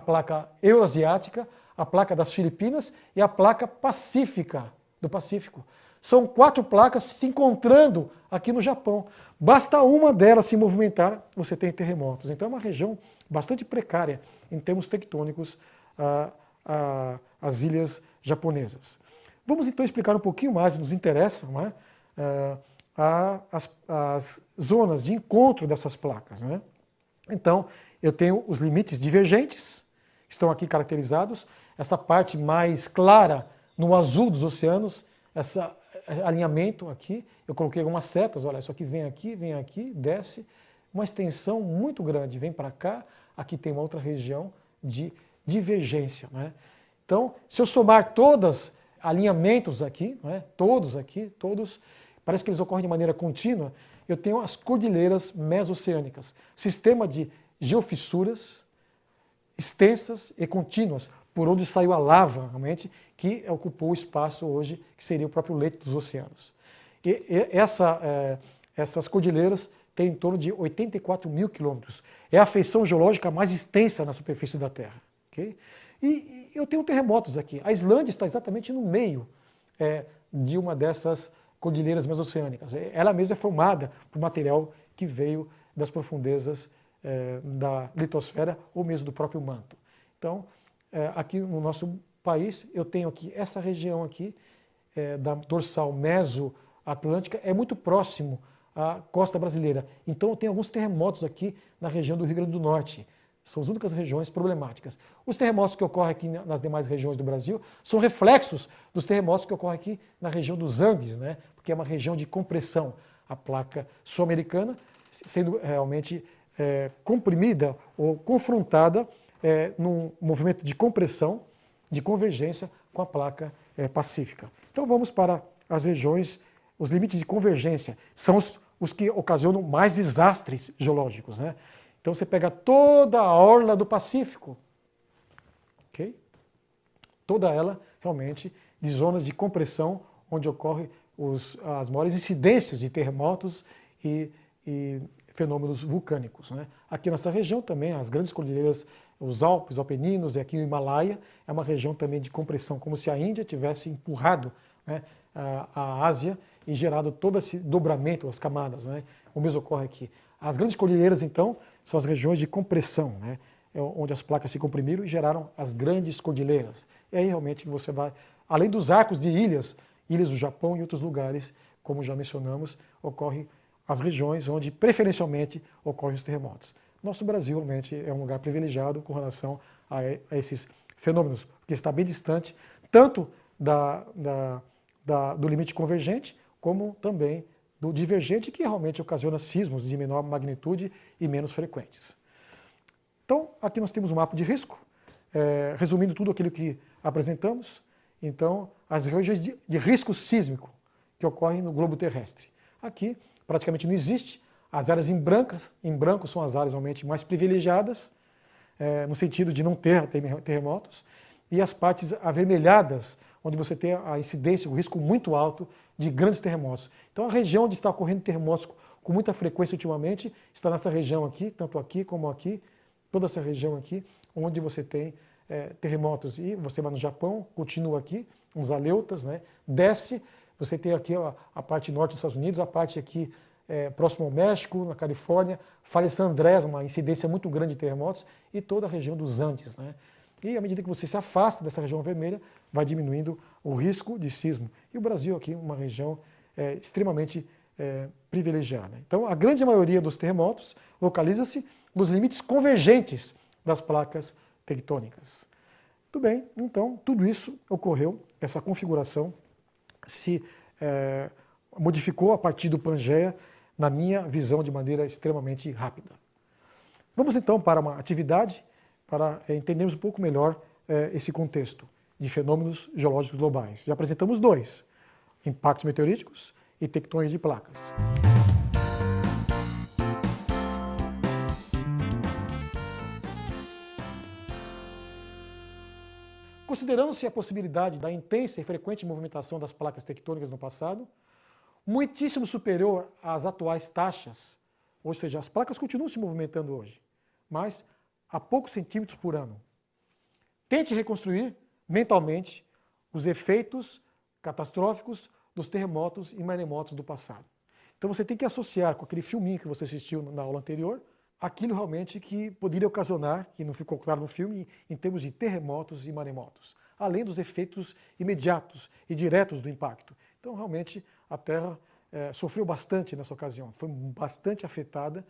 placa euroasiática, a placa das Filipinas e a placa pacífica, do Pacífico. São 4 placas se encontrando aqui no Japão. Basta uma delas se movimentar, você tem terremotos. Então é uma região bastante precária em termos tectônicos as ilhas japonesas. Vamos então explicar um pouquinho mais, nos interessa, não é? As zonas de encontro dessas placas, né? Então, eu tenho os limites divergentes, que estão aqui caracterizados. Essa parte mais clara no azul dos oceanos, esse alinhamento aqui, eu coloquei algumas setas, olha, isso aqui, desce, uma extensão muito grande, vem para cá, aqui tem uma outra região de divergência, né? Então, se eu somar todos alinhamentos aqui, né, todos, parece que eles ocorrem de maneira contínua, eu tenho as cordilheiras mesoceânicas, sistema de geofissuras extensas e contínuas, por onde saiu a lava, realmente, que ocupou o espaço hoje, que seria o próprio leito dos oceanos. E essas cordilheiras têm em torno de 84 mil quilômetros. É a feição geológica mais extensa na superfície da Terra. Okay? E eu tenho terremotos aqui. A Islândia está exatamente no meio de uma dessas cordilheiras mesoceânicas. Ela mesma é formada por material que veio das profundezas da litosfera ou mesmo do próprio manto. Então, aqui no nosso país, eu tenho aqui essa região aqui, da dorsal mesoatlântica, é muito próximo à costa brasileira. Então, eu tenho alguns terremotos aqui na região do Rio Grande do Norte. São as únicas regiões problemáticas. Os terremotos que ocorrem aqui nas demais regiões do Brasil são reflexos dos terremotos que ocorrem aqui na região dos Andes, né? Porque é uma região de compressão. A placa sul-americana sendo realmente comprimida ou confrontada num movimento de compressão, de convergência com a placa pacífica. Então vamos para as regiões, os limites de convergência. São os que ocasionam mais desastres geológicos, né? Então você pega toda a orla do Pacífico, okay? toda ela realmente de zonas de compressão, onde ocorrem as maiores incidências de terremotos e fenômenos vulcânicos, né? Aqui nessa região também, as grandes cordilheiras, os Alpes, Apeninos e aqui o Himalaia, é uma região também de compressão, como se a Índia tivesse empurrado, né, a Ásia e gerado todo esse dobramento, as camadas, né? O mesmo ocorre aqui. As grandes cordilheiras, então, são as regiões de compressão, né? Onde as placas se comprimiram e geraram as grandes cordilheiras. E aí realmente você vai, além dos arcos de ilhas do Japão e outros lugares, como já mencionamos, ocorrem as regiões onde preferencialmente ocorrem os terremotos. Nosso Brasil realmente é um lugar privilegiado com relação a esses fenômenos, porque está bem distante tanto do limite convergente, como também do divergente, que realmente ocasiona sismos de menor magnitude e menos frequentes. Então, aqui nós temos um mapa de risco, resumindo tudo aquilo que apresentamos. Então, as regiões de risco sísmico que ocorrem no globo terrestre. Aqui, praticamente não existe. As áreas em branco são as áreas realmente mais privilegiadas, no sentido de não ter terremotos, e as partes avermelhadas, onde você tem a incidência, o risco muito alto de grandes terremotos. Então, a região onde está ocorrendo terremotos com muita frequência ultimamente está nessa região aqui, tanto aqui como aqui, toda essa região aqui, onde você tem terremotos. E você vai no Japão, continua aqui, uns aleutas, né? Desce, você tem aqui a parte norte dos Estados Unidos, a parte aqui próximo ao México, na Califórnia, Falha San Andrés, uma incidência muito grande de terremotos, e toda a região dos Andes, né? E à medida que você se afasta dessa região vermelha, vai diminuindo o risco de sismo. E o Brasil aqui, uma região extremamente privilegiada. Então, a grande maioria dos terremotos localiza-se nos limites convergentes das placas tectônicas. Tudo bem, então tudo isso ocorreu, essa configuração se modificou a partir do Pangeia, na minha visão, de maneira extremamente rápida. Vamos então para uma atividade para entendermos um pouco melhor esse contexto de fenômenos geológicos globais. Já apresentamos dois, impactos meteoríticos e tectônicos de placas. Considerando-se a possibilidade da intensa e frequente movimentação das placas tectônicas no passado, muitíssimo superior às atuais taxas, ou seja, as placas continuam se movimentando hoje, mas a poucos centímetros por ano. Tente reconstruir mentalmente os efeitos catastróficos dos terremotos e maremotos do passado. Então você tem que associar com aquele filminho que você assistiu na aula anterior, aquilo realmente que poderia ocasionar, que não ficou claro no filme, em termos de terremotos e maremotos, além dos efeitos imediatos e diretos do impacto. Então realmente a Terra sofreu bastante nessa ocasião, foi bastante afetada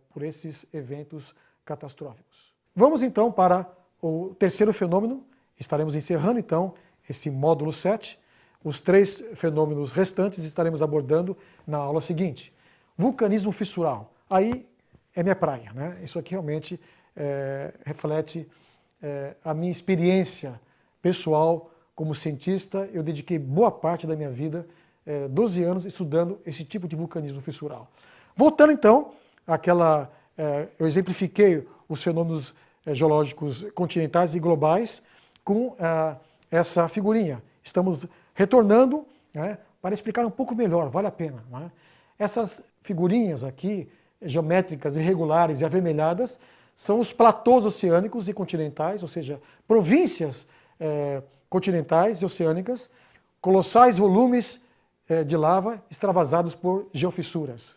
por esses eventos catastróficos. Vamos então para o terceiro fenômeno, estaremos encerrando então esse módulo 7, os 3 fenômenos restantes estaremos abordando na aula seguinte. Vulcanismo fissural, aí é minha praia, né? Isso aqui realmente reflete a minha experiência pessoal como cientista. Eu dediquei boa parte da minha vida, 12 anos, estudando esse tipo de vulcanismo fissural. Voltando então àquela, eu exemplifiquei os fenômenos geológicos continentais e globais com essa figurinha. Estamos retornando, né, para explicar um pouco melhor, vale a pena, né? Essas figurinhas aqui, geométricas, irregulares e avermelhadas, são os platôs oceânicos e continentais, ou seja, províncias continentais e oceânicas, colossais volumes de lava extravasados por geofissuras.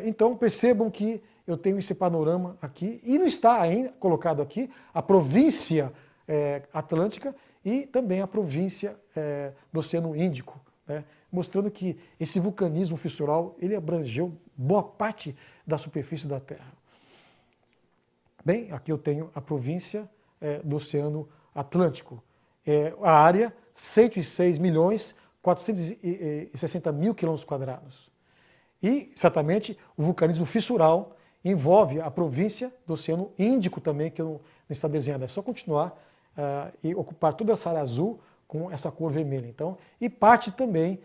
Então percebam que eu tenho esse panorama aqui, e não está ainda colocado aqui a província atlântica e também a província do Oceano Índico, né, mostrando que esse vulcanismo fissural ele abrangeu boa parte da superfície da Terra. Bem, aqui eu tenho a província do Oceano Atlântico. A área, 106.460.000 km². E, certamente, o vulcanismo fissural envolve a província do Oceano Índico também, que não está desenhada. É só continuar e ocupar toda essa área azul com essa cor vermelha. Então, e parte também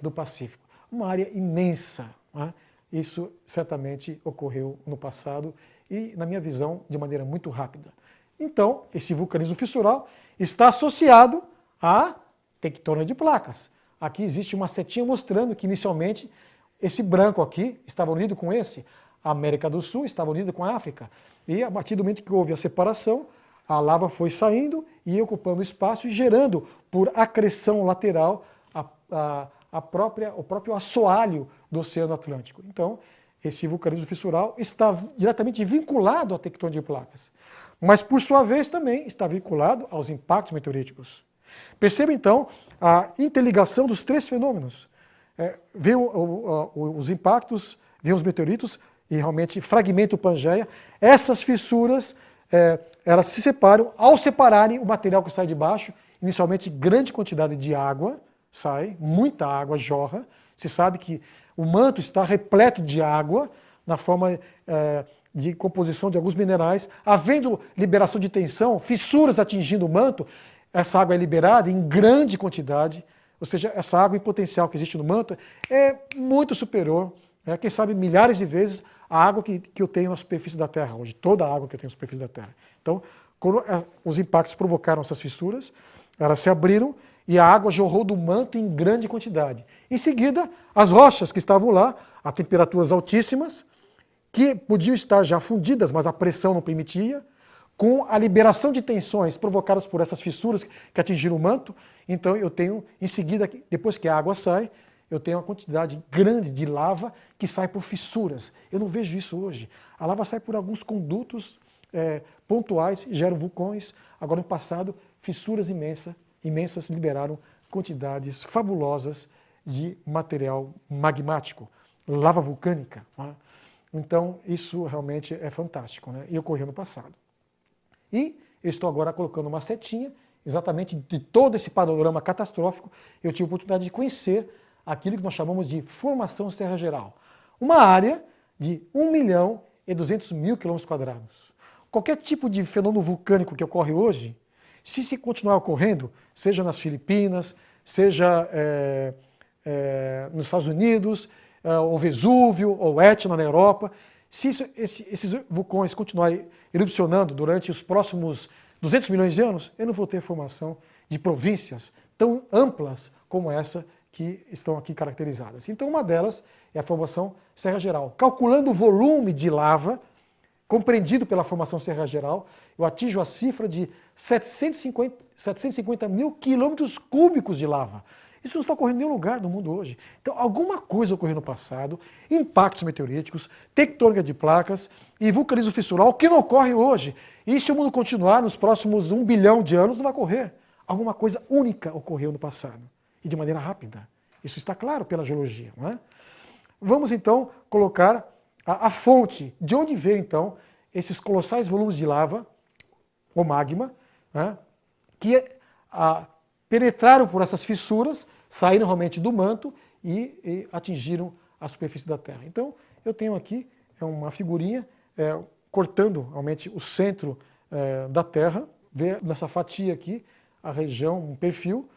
do Pacífico. Uma área imensa, né? Isso certamente ocorreu no passado e, na minha visão, de maneira muito rápida. Então, esse vulcanismo fissural está associado à tectônica de placas. Aqui existe uma setinha mostrando que inicialmente esse branco aqui estava unido com esse. A América do Sul estava unida com a África. E a partir do momento que houve a separação, a lava foi saindo e ocupando espaço e gerando, por acreção lateral, o próprio assoalho do Oceano Atlântico. Então, esse vulcanismo fissural está diretamente vinculado à tectônica de placas. Mas, por sua vez, também está vinculado aos impactos meteoríticos. Perceba, então, a interligação dos três fenômenos. Vê os impactos, vê os meteoritos e realmente fragmenta o Pangeia. Essas fissuras, elas se separam. Ao separarem o material que sai de baixo, inicialmente grande quantidade de água sai, muita água jorra. Se sabe que o manto está repleto de água, na forma de composição de alguns minerais. Havendo liberação de tensão, fissuras atingindo o manto, essa água é liberada em grande quantidade, ou seja, essa água em potencial que existe no manto é muito superior, quem sabe milhares de vezes, a água que eu tenho na superfície da Terra hoje, toda a água que eu tenho na superfície da Terra. Então, quando os impactos provocaram essas fissuras, elas se abriram e a água jorrou do manto em grande quantidade. Em seguida, as rochas que estavam lá, a temperaturas altíssimas, que podiam estar já fundidas, mas a pressão não permitia, com a liberação de tensões provocadas por essas fissuras que atingiram o manto. Então eu tenho, em seguida, depois que a água sai, eu tenho uma quantidade grande de lava que sai por fissuras. Eu não vejo isso hoje. A lava sai por alguns condutos pontuais, geram vulcões. Agora, no passado, fissuras imensas liberaram quantidades fabulosas de material magmático, lava vulcânica. Então, isso realmente é fantástico, e ocorreu no passado. E eu estou agora colocando uma setinha, exatamente de todo esse panorama catastrófico, eu tive a oportunidade de conhecer aquilo que nós chamamos de formação Serra Geral. Uma área de 1.200.000 km². Qualquer tipo de fenômeno vulcânico que ocorre hoje, se continuar ocorrendo, seja nas Filipinas, seja nos Estados Unidos, ou Vesúvio, ou Etna na Europa, se esses vulcões continuarem erupcionando durante os próximos 200 milhões de anos, eu não vou ter formação de províncias tão amplas como essa que estão aqui caracterizadas. Então, uma delas é a formação Serra Geral. Calculando o volume de lava compreendido pela formação Serra Geral, eu atinjo a cifra de 750 mil quilômetros cúbicos de lava. Isso não está ocorrendo em nenhum lugar do mundo hoje. Então, alguma coisa ocorreu no passado, impactos meteoríticos, tectônica de placas e vulcanismo fissural, que não ocorre hoje. E se o mundo continuar nos próximos 1 bilhão de anos, não vai ocorrer. Alguma coisa única ocorreu no passado, e de maneira rápida. Isso está claro pela geologia, não é? Vamos, então, colocar a fonte. De onde veio, então, esses colossais volumes de lava, ou magma, que penetraram por essas fissuras, saíram realmente do manto e atingiram a superfície da Terra. Então, eu tenho aqui uma figurinha cortando realmente o centro da Terra, vê nessa fatia aqui a região, um perfil,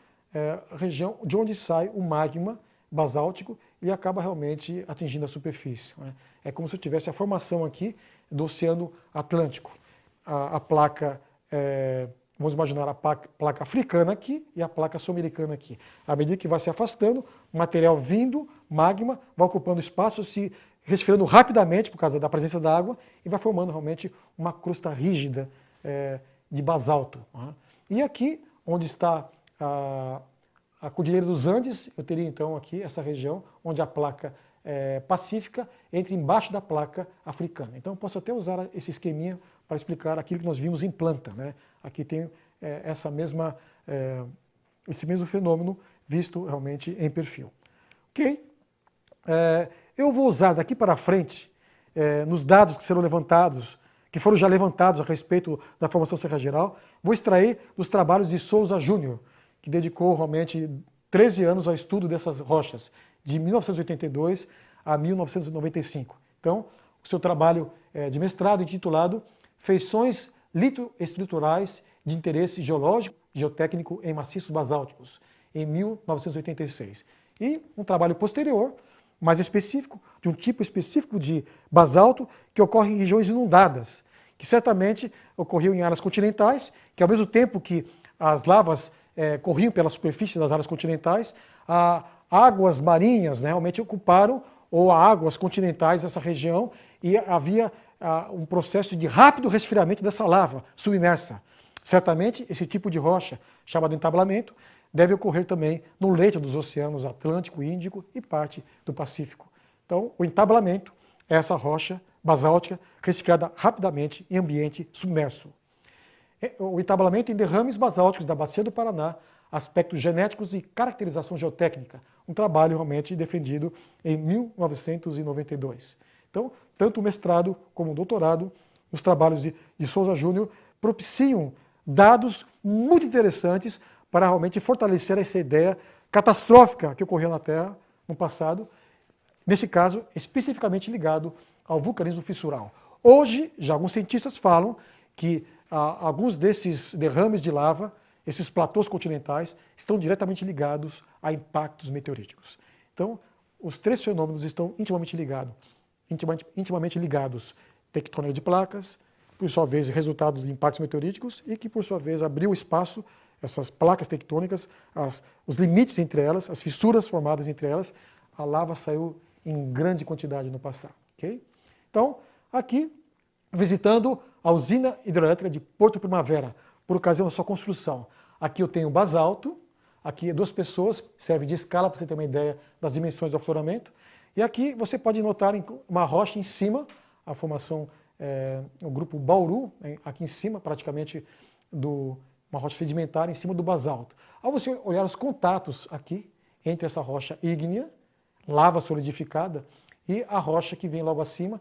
a região de onde sai o magma basáltico e acaba realmente atingindo a superfície. É como se eu tivesse a formação aqui do Oceano Atlântico. A placa vamos imaginar a placa africana aqui e a placa sul-americana aqui. À medida que vai se afastando, o material vindo, magma, vai ocupando espaço, se resfriando rapidamente por causa da presença da água e vai formando realmente uma crosta rígida de basalto. E aqui, onde está a Cordilheira dos Andes, eu teria então aqui essa região onde a placa pacífica entra embaixo da placa africana. Então eu posso até usar esse esqueminha para explicar aquilo que nós vimos em planta. Aqui tem esse mesmo fenômeno visto realmente em perfil. Ok? Eu vou usar daqui para frente, nos dados que serão levantados, que foram já levantados a respeito da formação Serra Geral, vou extrair dos trabalhos de Souza Júnior, que dedicou realmente 13 anos ao estudo dessas rochas, de 1982 a 1995. Então, o seu trabalho de mestrado intitulado Feições litoestruturais de interesse geológico, geotécnico em maciços basálticos, em 1986. E um trabalho posterior, mais específico, de um tipo específico de basalto que ocorre em regiões inundadas. que certamente ocorriam em áreas continentais, que ao mesmo tempo que as lavas corriam pela superfície das áreas continentais, águas marinhas, né, realmente ocuparam, ou águas continentais essa região, e havia um processo de rápido resfriamento dessa lava submersa. Certamente, esse tipo de rocha, chamado entablamento, deve ocorrer também no leito dos oceanos Atlântico, Índico e parte do Pacífico. Então, o entablamento é essa rocha basáltica resfriada rapidamente em ambiente submerso. O entablamento em derrames basálticos da Bacia do Paraná, aspectos genéticos e caracterização geotécnica, um trabalho realmente defendido em 1992. Então, tanto o mestrado como o doutorado, os trabalhos de Souza Júnior propiciam dados muito interessantes para realmente fortalecer essa ideia catastrófica que ocorreu na Terra no passado, nesse caso especificamente ligado ao vulcanismo fissural. Hoje, já alguns cientistas falam que alguns desses derrames de lava, esses platôs continentais, estão diretamente ligados a impactos meteoríticos. Então, os três fenômenos estão intimamente ligados. Tectônica de placas, por sua vez, resultado de impactos meteoríticos, e que, por sua vez, abriu espaço, essas placas tectônicas, os limites entre elas, as fissuras formadas entre elas, a lava saiu em grande quantidade no passado. Okay? Então, aqui, visitando a usina hidrelétrica de Porto Primavera, por ocasião da sua construção. Aqui eu tenho basalto, aqui 2 pessoas, serve de escala para você ter uma ideia das dimensões do afloramento. E aqui você pode notar uma rocha em cima, a formação, o grupo Bauru, aqui em cima, praticamente, uma rocha sedimentar em cima do basalto. Ao você olhar os contatos aqui, entre essa rocha ígnea, lava solidificada, e a rocha que vem logo acima,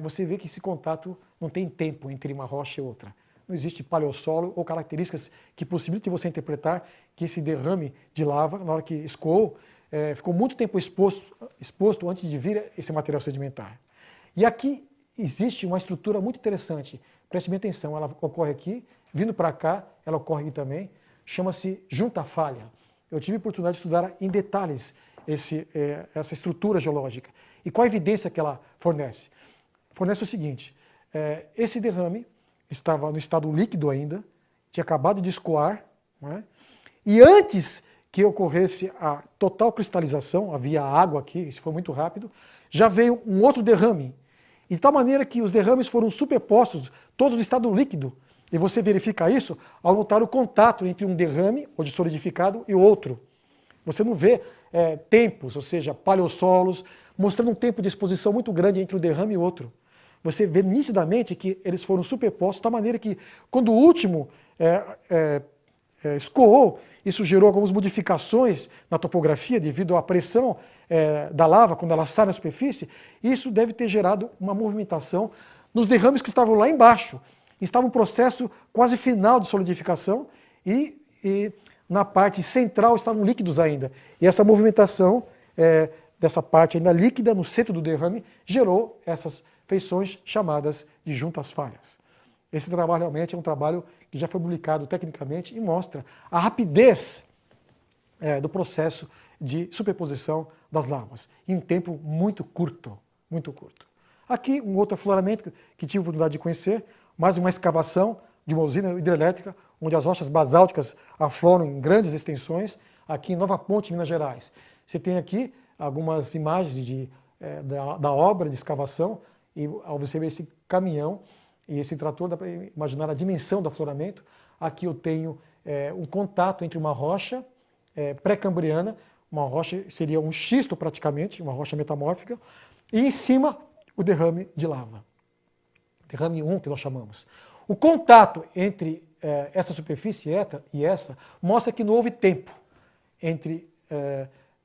você vê que esse contato não tem tempo entre uma rocha e outra. Não existe paleossolo ou características que possibilitem você interpretar que esse derrame de lava, na hora que escoou, ficou muito tempo exposto antes de vir esse material sedimentar. E aqui existe uma estrutura muito interessante. Preste bem atenção, ela ocorre aqui, vindo para cá, ela ocorre aqui também, chama-se junta falha. Eu tive a oportunidade de estudar em detalhes essa estrutura geológica. E qual a evidência que ela fornece? Fornece o seguinte, esse derrame estava no estado líquido ainda, tinha acabado de escoar, né? E antes que ocorresse a total cristalização, havia água aqui, isso foi muito rápido, já veio um outro derrame. De tal maneira que os derrames foram superpostos, todos no estado líquido. E você verifica isso ao notar o contato entre um derrame, ou de solidificado, e outro. Você não vê tempos, ou seja, paleossolos, mostrando um tempo de exposição muito grande entre um derrame e outro. Você vê nitidamente que eles foram superpostos, de tal maneira que, quando o último escoou, isso gerou algumas modificações na topografia devido à pressão da lava, quando ela sai na superfície, e isso deve ter gerado uma movimentação nos derrames que estavam lá embaixo. Estava um processo quase final de solidificação e na parte central estavam líquidos ainda. E essa movimentação dessa parte ainda líquida no centro do derrame gerou essas feições chamadas de juntas falhas. Esse trabalho realmente é um trabalho que já foi publicado tecnicamente e mostra a rapidez do processo de superposição das lavas, em um tempo muito curto, muito curto. Aqui um outro afloramento que tive a oportunidade de conhecer, mais uma escavação de uma usina hidrelétrica, onde as rochas basálticas afloram em grandes extensões, aqui em Nova Ponte, Minas Gerais. Você tem aqui algumas imagens da obra de escavação, e ao você ver esse caminhão e esse trator, dá para imaginar a dimensão do afloramento. Aqui eu tenho um contato entre uma rocha pré-cambriana, uma rocha, seria um xisto praticamente, uma rocha metamórfica, e em cima o derrame de lava. Derrame 1 que nós chamamos. O contato entre essa superfície e essa mostra que não houve tempo entre,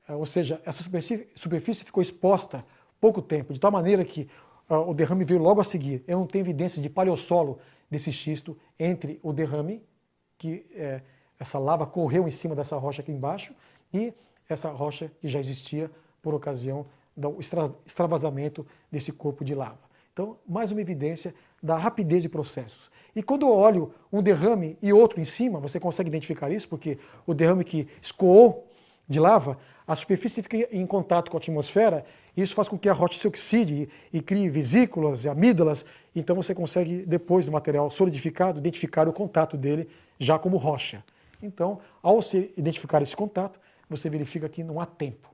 ou seja, essa superfície ficou exposta pouco tempo, de tal maneira que o derrame veio logo a seguir. Eu não tenho evidências de paleossolo desse xisto entre o derrame, que essa lava correu em cima dessa rocha aqui embaixo, e essa rocha que já existia por ocasião do extravasamento desse corpo de lava. Então, mais uma evidência da rapidez de processos. E quando eu olho um derrame e outro em cima, você consegue identificar isso, porque o derrame que escoou de lava, a superfície fica em contato com a atmosfera Isso faz com que a rocha se oxide e crie vesículas e amígdalas, então você consegue, depois do material solidificado, identificar o contato dele já como rocha. Então, ao se identificar esse contato, você verifica que não há tempo.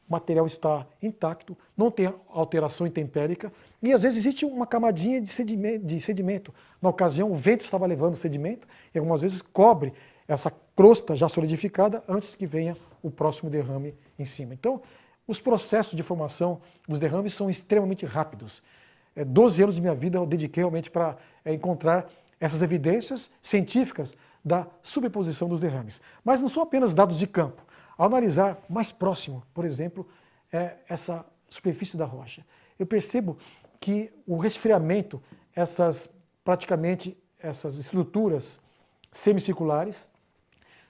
O material está intacto, não tem alteração intempérica e às vezes existe uma camadinha de sedimento. Na ocasião, o vento estava levando sedimento e algumas vezes cobre essa crosta já solidificada antes que venha o próximo derrame em cima. Então, os processos de formação dos derrames são extremamente rápidos. 12 anos de minha vida eu dediquei realmente para encontrar essas evidências científicas da superposição dos derrames. Mas não são apenas dados de campo. Ao analisar mais próximo, por exemplo, essa superfície da rocha, eu percebo que o resfriamento, praticamente essas estruturas semicirculares,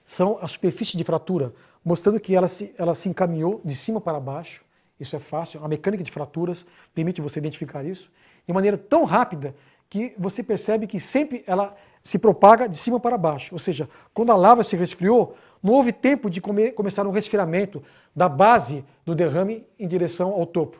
são a superfície de fratura, mostrando que ela se encaminhou de cima para baixo. Isso é fácil, a mecânica de fraturas permite você identificar isso, de maneira tão rápida que você percebe que sempre ela se propaga de cima para baixo. Ou seja, quando a lava se resfriou, não houve tempo de começar um resfriamento da base do derrame em direção ao topo.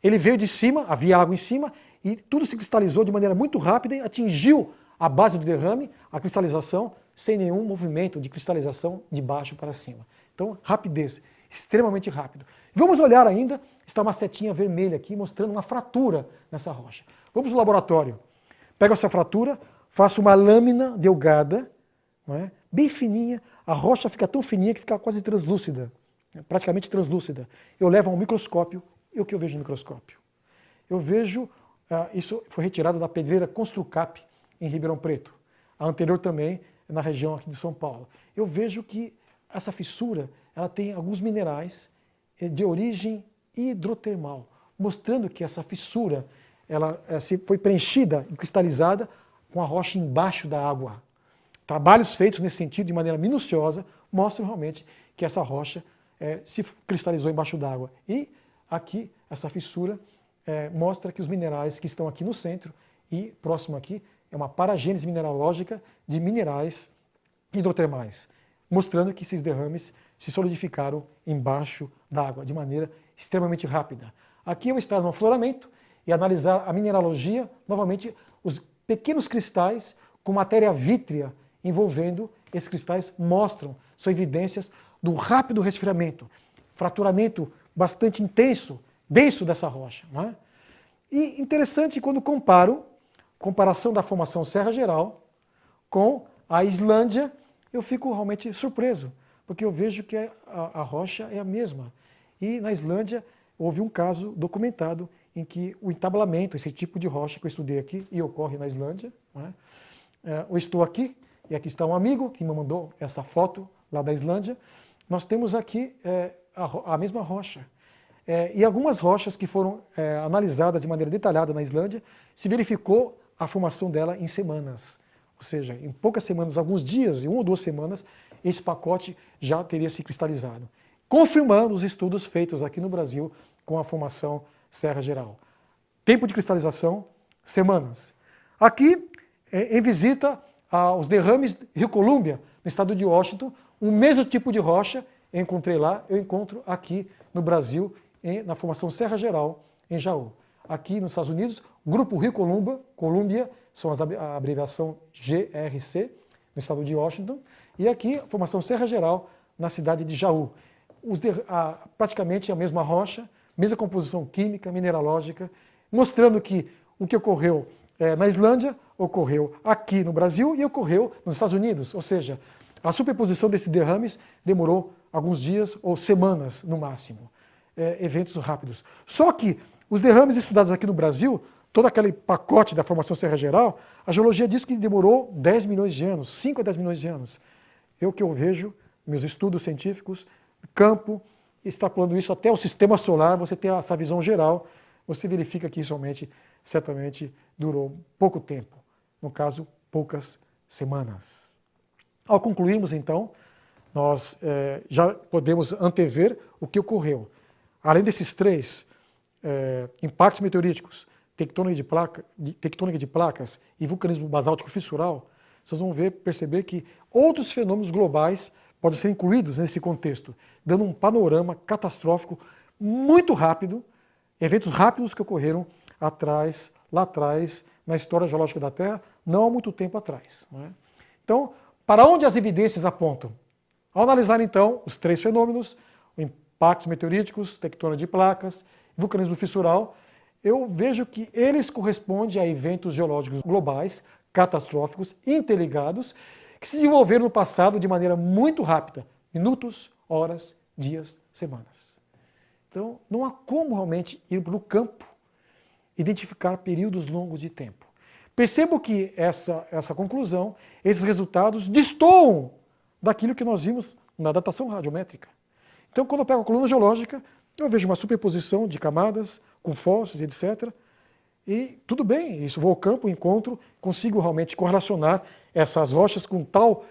Ele veio de cima, havia água em cima, e tudo se cristalizou de maneira muito rápida e atingiu a base do derrame, a cristalização, sem nenhum movimento de cristalização de baixo para cima. Então, rapidez, extremamente rápido. Vamos olhar ainda, está uma setinha vermelha aqui mostrando uma fratura nessa rocha. Vamos no laboratório. Pego essa fratura, faço uma lâmina delgada, não é? Bem fininha, a rocha fica tão fininha que fica quase translúcida, praticamente translúcida. Eu levo ao microscópio, e o que eu vejo no microscópio? Eu vejo, isso foi retirado da pedreira Construcap, em Ribeirão Preto, a anterior também na região aqui de São Paulo. Eu vejo que essa fissura ela tem alguns minerais de origem hidrotermal, mostrando que essa fissura ela foi preenchida e cristalizada com a rocha embaixo da água. Trabalhos feitos nesse sentido de maneira minuciosa mostram realmente que essa rocha se cristalizou embaixo d'água. E aqui, essa fissura mostra que os minerais que estão aqui no centro e próximo aqui é uma paragênese mineralógica de minerais hidrotermais, mostrando que esses derrames se solidificaram embaixo d'água de maneira extremamente rápida. Aqui eu vou estar no afloramento e analisar a mineralogia, novamente os pequenos cristais com matéria vítrea envolvendo esses cristais mostram, são evidências do rápido resfriamento, fraturamento bastante intenso, denso dessa rocha. Não é? E interessante quando comparação da formação Serra Geral com a Islândia, eu fico realmente surpreso, porque eu vejo que a rocha é a mesma. E na Islândia houve um caso documentado em que o entablamento, esse tipo de rocha que eu estudei aqui, e ocorre na Islândia, não é? Eu estou aqui, e aqui está um amigo que me mandou essa foto lá da Islândia. Nós temos aqui a mesma rocha. E algumas rochas que foram analisadas de maneira detalhada na Islândia, se verificou a formação dela em semanas. Ou seja, em poucas semanas, alguns dias, em 1 ou 2 semanas, esse pacote já teria se cristalizado. Confirmando os estudos feitos aqui no Brasil com a formação Serra Geral. Tempo de cristalização, semanas. Aqui, em visita aos derrames Rio Columbia, no estado de Washington, o mesmo tipo de rocha eu encontrei lá, eu encontro aqui no Brasil, na formação Serra Geral, em Jaú. Aqui nos Estados Unidos, Grupo Rio Columbia, são a abreviação GRC, no estado de Washington, e aqui a formação Serra Geral, na cidade de Jaú. Praticamente a mesma rocha, mesma composição química, mineralógica, mostrando que o que ocorreu na Islândia ocorreu aqui no Brasil e ocorreu nos Estados Unidos, ou seja, a superposição desses derrames demorou alguns dias ou semanas no máximo, eventos rápidos. Só que os derrames estudados aqui no Brasil, todo aquele pacote da formação Serra Geral, a geologia diz que demorou 10 milhões de anos, 5 a 10 milhões de anos. O que eu vejo, meus estudos científicos, campo, extrapolando isso até o sistema solar, você tem essa visão geral, você verifica que isso realmente, certamente, durou pouco tempo. No caso, poucas semanas. Ao concluirmos, então, nós já podemos antever o que ocorreu. Além desses 3 impactos meteoríticos, tectônica de placas e vulcanismo basáltico fissural, vocês vão perceber que outros fenômenos globais podem ser incluídos nesse contexto, dando um panorama catastrófico muito rápido eventos rápidos que ocorreram lá atrás, na história geológica da Terra, não há muito tempo atrás. Não é? Então, para onde as evidências apontam? Ao analisar, então, os três fenômenos, impactos meteoríticos, tectônica de placas, vulcanismo fissural, eu vejo que eles correspondem a eventos geológicos globais, catastróficos, interligados, que se desenvolveram no passado de maneira muito rápida, minutos, horas, dias, semanas. Então, não há como realmente ir para o campo, identificar períodos longos de tempo. Percebo que essa conclusão, esses resultados destoam daquilo que nós vimos na datação radiométrica. Então, quando eu pego a coluna geológica, eu vejo uma superposição de camadas, com fósseis, etc. E tudo bem, isso vou ao campo, encontro, consigo realmente correlacionar essas rochas com tal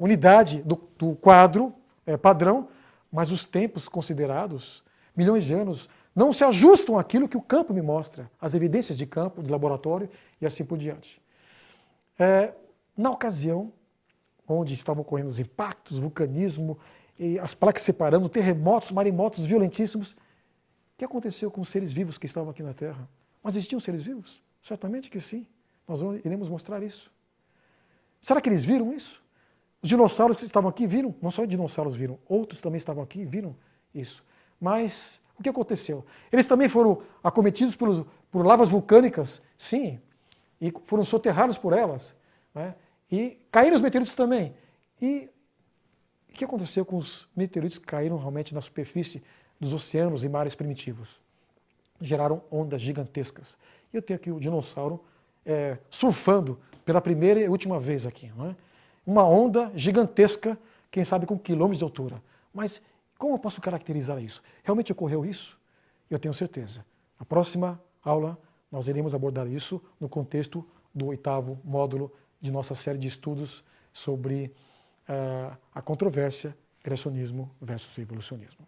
unidade do quadro padrão, mas os tempos considerados, milhões de anos, não se ajustam àquilo que o campo me mostra, as evidências de campo, de laboratório e assim por diante. Na ocasião, onde estavam ocorrendo os impactos, vulcanismo, e as placas separando, terremotos, maremotos violentíssimos, o que aconteceu com os seres vivos que estavam aqui na Terra? Mas existiam seres vivos? Certamente que sim. Nós iremos mostrar isso. Será que eles viram isso? Os dinossauros que estavam aqui viram? Não só os dinossauros viram, outros também estavam aqui e viram isso. Mas o que aconteceu? Eles também foram acometidos por lavas vulcânicas? Sim. E foram soterrados por elas. Né? E caíram os meteoritos também. E o que aconteceu com os meteoritos que caíram realmente na superfície dos oceanos e mares primitivos? Geraram ondas gigantescas. E eu tenho aqui o dinossauro surfando pela primeira e última vez aqui. Não é? Uma onda gigantesca, quem sabe com quilômetros de altura. Mas como eu posso caracterizar isso? Realmente ocorreu isso? Eu tenho certeza. Na próxima aula nós iremos abordar isso no contexto do 8º módulo de nossa série de estudos sobre a controvérsia criacionismo versus evolucionismo.